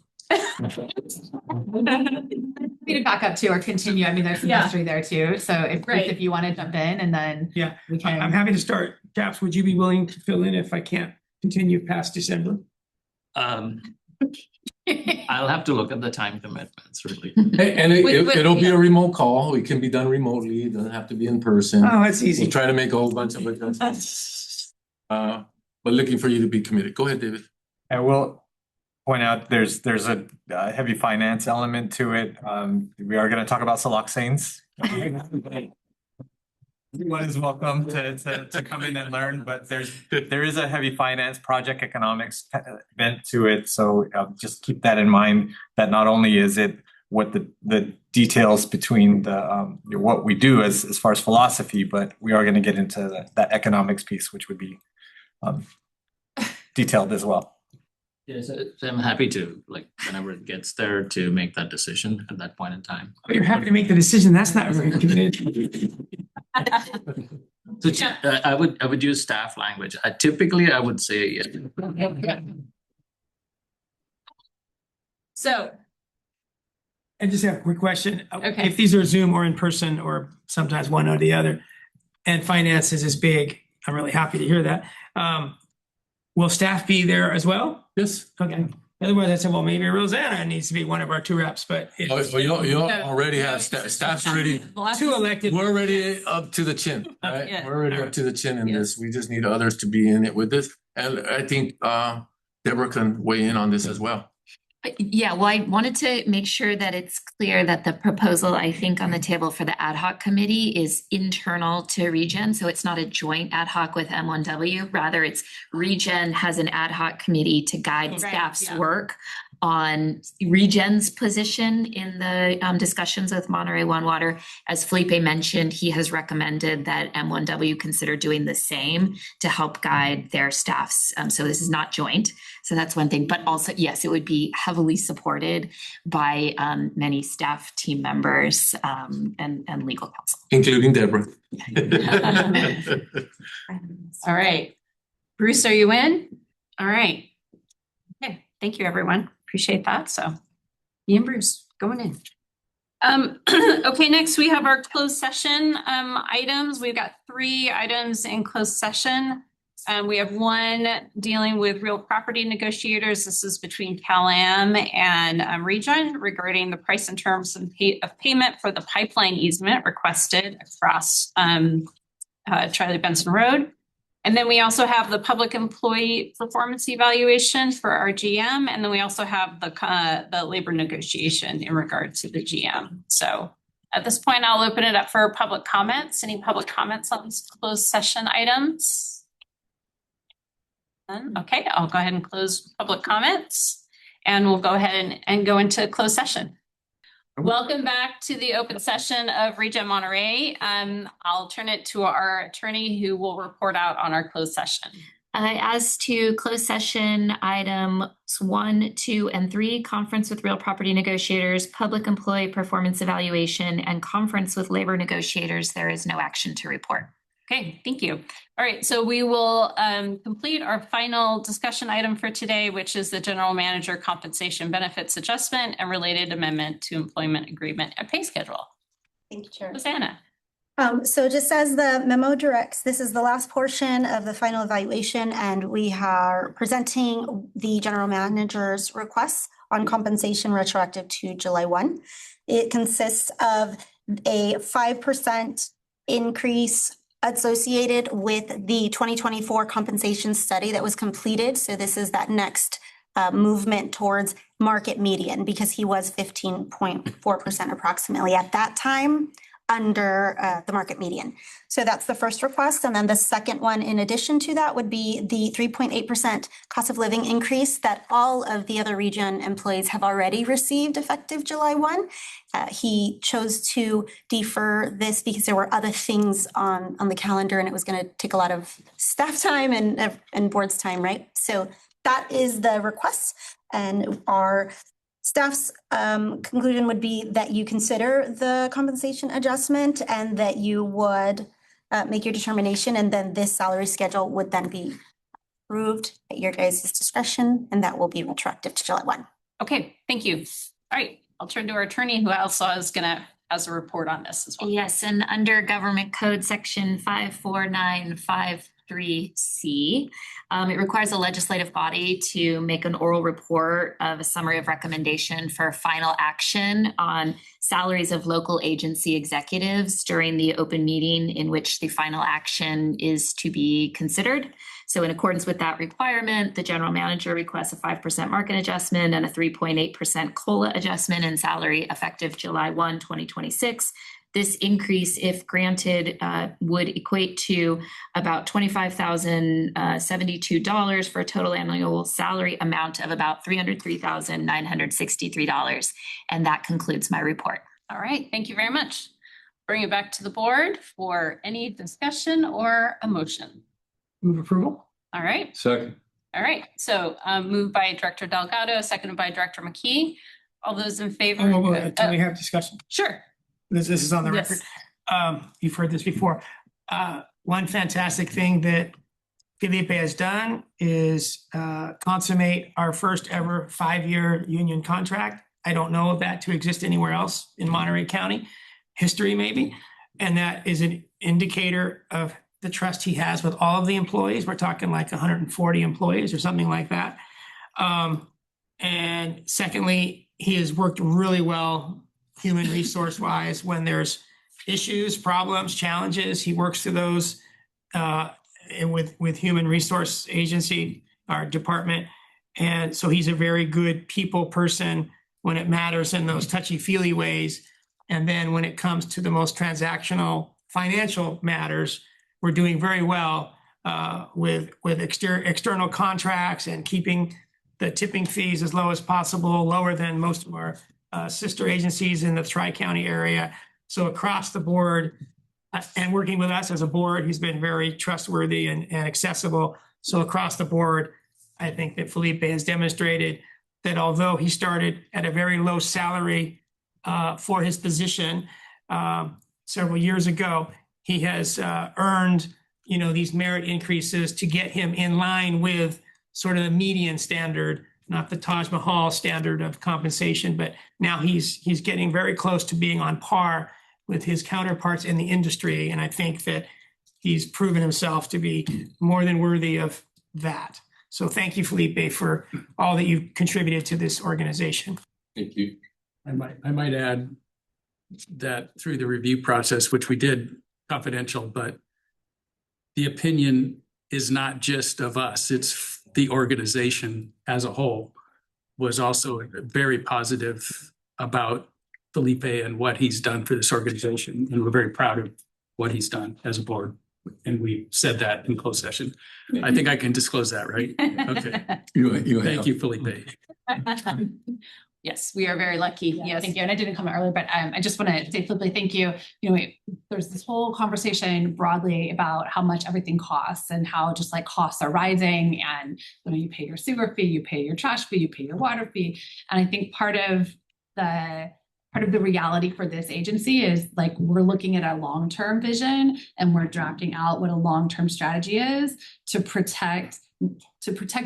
We to back up too or continue. I mean, there's some history there too. So if you want to jump in and then we can. I'm happy to start. Chaps, would you be willing to fill in if I can't continue past December? I'll have to look at the time commitments really. Hey, and it'll be a remote call. It can be done remotely. It doesn't have to be in person. Oh, that's easy. We'll try to make a whole bunch of adjustments. But looking for you to be committed. Go ahead, David. I will point out there's a heavy finance element to it. We are going to talk about siloxanes. Everyone is welcome to come in and learn, but there is a heavy finance project economics bent to it. So just keep that in mind, that not only is it what the details between the what we do as far as philosophy, but we are going to get into that economics piece, which would be detailed as well. Yes, I'm happy to, whenever it gets there, to make that decision at that point in time. But you're happy to make the decision. That's not very committed. So I would use staff language. Typically, I would say yes. So. I just have a quick question. Okay. If these are Zoom or in person or sometimes one or the other, and finances is big, I'm really happy to hear that. Will staff be there as well? Yes. Okay. Otherwise, I said, well, maybe Rosanna needs to be one of our 2 reps, but. You already have staff's already. 2 elected. We're already up to the chin, right? Yeah. We're already up to the chin in this. We just need others to be in it with this. And I think Deborah can weigh in on this as well. Yeah, well, I wanted to make sure that it's clear that the proposal, I think, on the table for the ad hoc committee is internal to ReGen. So it's not a joint ad hoc with M1W. Rather, it's ReGen has an ad hoc committee to guide staff's work. on ReGen's position in the discussions with Monterey One Water. As Felipe mentioned, he has recommended that M1W consider doing the same to help guide their staffs. So this is not joint. So that's one thing, but also, yes, it would be heavily supported by many staff, team members, and legal counsel. Including Deborah. All right. Bruce, are you in? All right. Okay, thank you, everyone. Appreciate that. So, me and Bruce going in. Okay, next we have our closed session items. We've got 3 items in closed session. We have one dealing with real property negotiators. This is between CalAm and ReGen regarding the price and terms of payment for the pipeline easement requested across Charlie Benson Road. And then we also have the public employee performance evaluation for our GM. And then we also have the labor negotiation in regard to the GM. So at this point, I'll open it up for public comments. Any public comments on these closed session items? Okay, I'll go ahead and close public comments and we'll go ahead and go into closed session. Welcome back to the open session of ReGen Monterey. I'll turn it to our attorney who will report out on our closed session. As to closed session items 1, 2, and 3, conference with real property negotiators, public employee performance evaluation, and conference with labor negotiators, there is no action to report. Okay, thank you. All right, so we will complete our final discussion item for today, which is the general manager compensation benefits adjustment and related amendment to employment agreement and pay schedule. Thank you, Chair. Rosanna. So just as the memo directs, this is the last portion of the final evaluation, and we are presenting the general manager's requests on compensation retroactive to July 1. It consists of a 5% increase associated with the 2024 compensation study that was completed. So this is that next movement towards market median, because he was 15.4% approximately at that time under the market median. So that's the first request. And then the second one, in addition to that, would be the 3.8% cost of living increase that all of the other ReGen employees have already received effective July 1. He chose to defer this because there were other things on the calendar and it was going to take a lot of staff time and board's time, right? So that is the request, and our staff's conclusion would be that you consider the compensation adjustment and that you would make your determination, and then this salary schedule would then be approved at your guys' discretion, and that will be retroactive to July 1. Okay, thank you. All right, I'll turn to our attorney who also is has a report on this as well. Yes, and under Government Code Section 54953C, it requires a legislative body to make an oral report of a summary of recommendation for final action on salaries of local agency executives during the open meeting in which the final action is to be considered. So in accordance with that requirement, the general manager requests a 5% market adjustment and a 3.8% COLA adjustment in salary effective July 1, 2026. This increase, if granted, would equate to about $25,072 for a total annual salary amount of about $303,963. And that concludes my report. All right, thank you very much. Bring it back to the board for any discussion or a motion. Move approval. All right. Second. All right. So moved by Director Delgado, seconded by Director McKee. All those in favor? Can we have discussion? Sure. This is on the Yes. record. You've heard this before. One fantastic thing that Felipe has done is consummate our first ever 5-year union contract. I don't know of that to exist anywhere else in Monterey County history, maybe. And that is an indicator of the trust he has with all of the employees. We're talking like 140 employees or something like that. And secondly, he has worked really well human resource wise when there's issues, problems, challenges. He works through those with human resource agency, our department. And so he's a very good people person when it matters in those touchy-feely ways. And then when it comes to the most transactional financial matters, we're doing very well with external contracts and keeping the tipping fees as low as possible, lower than most of our sister agencies in the Tri-County area. So across the board, and working with us as a board, he's been very trustworthy and accessible. So across the board, I think that Felipe has demonstrated that although he started at a very low salary for his position several years ago, he has earned, these merit increases to get him in line with sort of the median standard, not the Taj Mahal standard of compensation, but now he's getting very close to being on par with his counterparts in the industry. And I think that he's proven himself to be more than worthy of that. So thank you, Felipe, for all that you've contributed to this organization. Thank you. I might add that through the review process, which we did confidential, but the opinion is not just of us, it's the organization as a whole was also very positive about Felipe and what he's done for this organization. And we're very proud of what he's done as a board. And we said that in closed session. I think I can disclose that, right? Okay. Thank you, Felipe. Yes, we are very lucky. Yes, thank you. And I didn't comment earlier, but I just want to say, Felipe, thank you. There's this whole conversation broadly about how much everything costs and how just like costs are rising, and you pay your sewer fee, you pay your trash fee, you pay your water fee. And I think part of the reality for this agency is like we're looking at a long-term vision and we're drafting out what a long-term strategy is to protect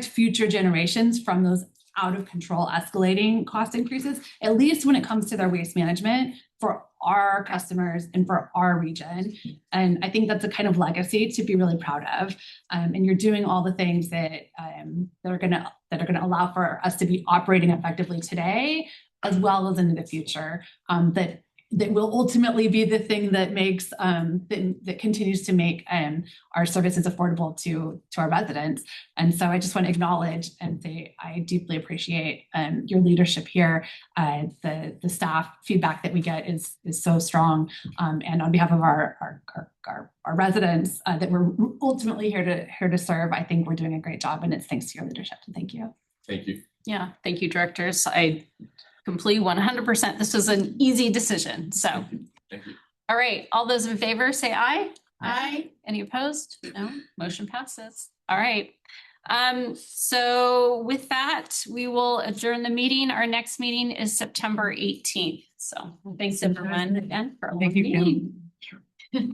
future generations from those out of control escalating cost increases, at least when it comes to their waste management for our customers and for our region. And I think that's a kind of legacy to be really proud of. And you're doing all the things that are gonna allow for us to be operating effectively today, as well as into the future, that will ultimately be the thing that makes that continues to make our services affordable to our residents. And so I just want to acknowledge and say I deeply appreciate your leadership here. The staff feedback that we get is so strong, and on behalf of our residents that we're ultimately here to serve, I think we're doing a great job, and it's thanks to your leadership. So thank you. Thank you. Yeah, thank you, directors. I completely 100%. This was an easy decision. So, Thank you. All right. All those in favor say aye. Aye. Any opposed? No. Motion passes. All right. So with that, we will adjourn the meeting. Our next meeting is September 18th. So thanks everyone again for Thank you, meeting.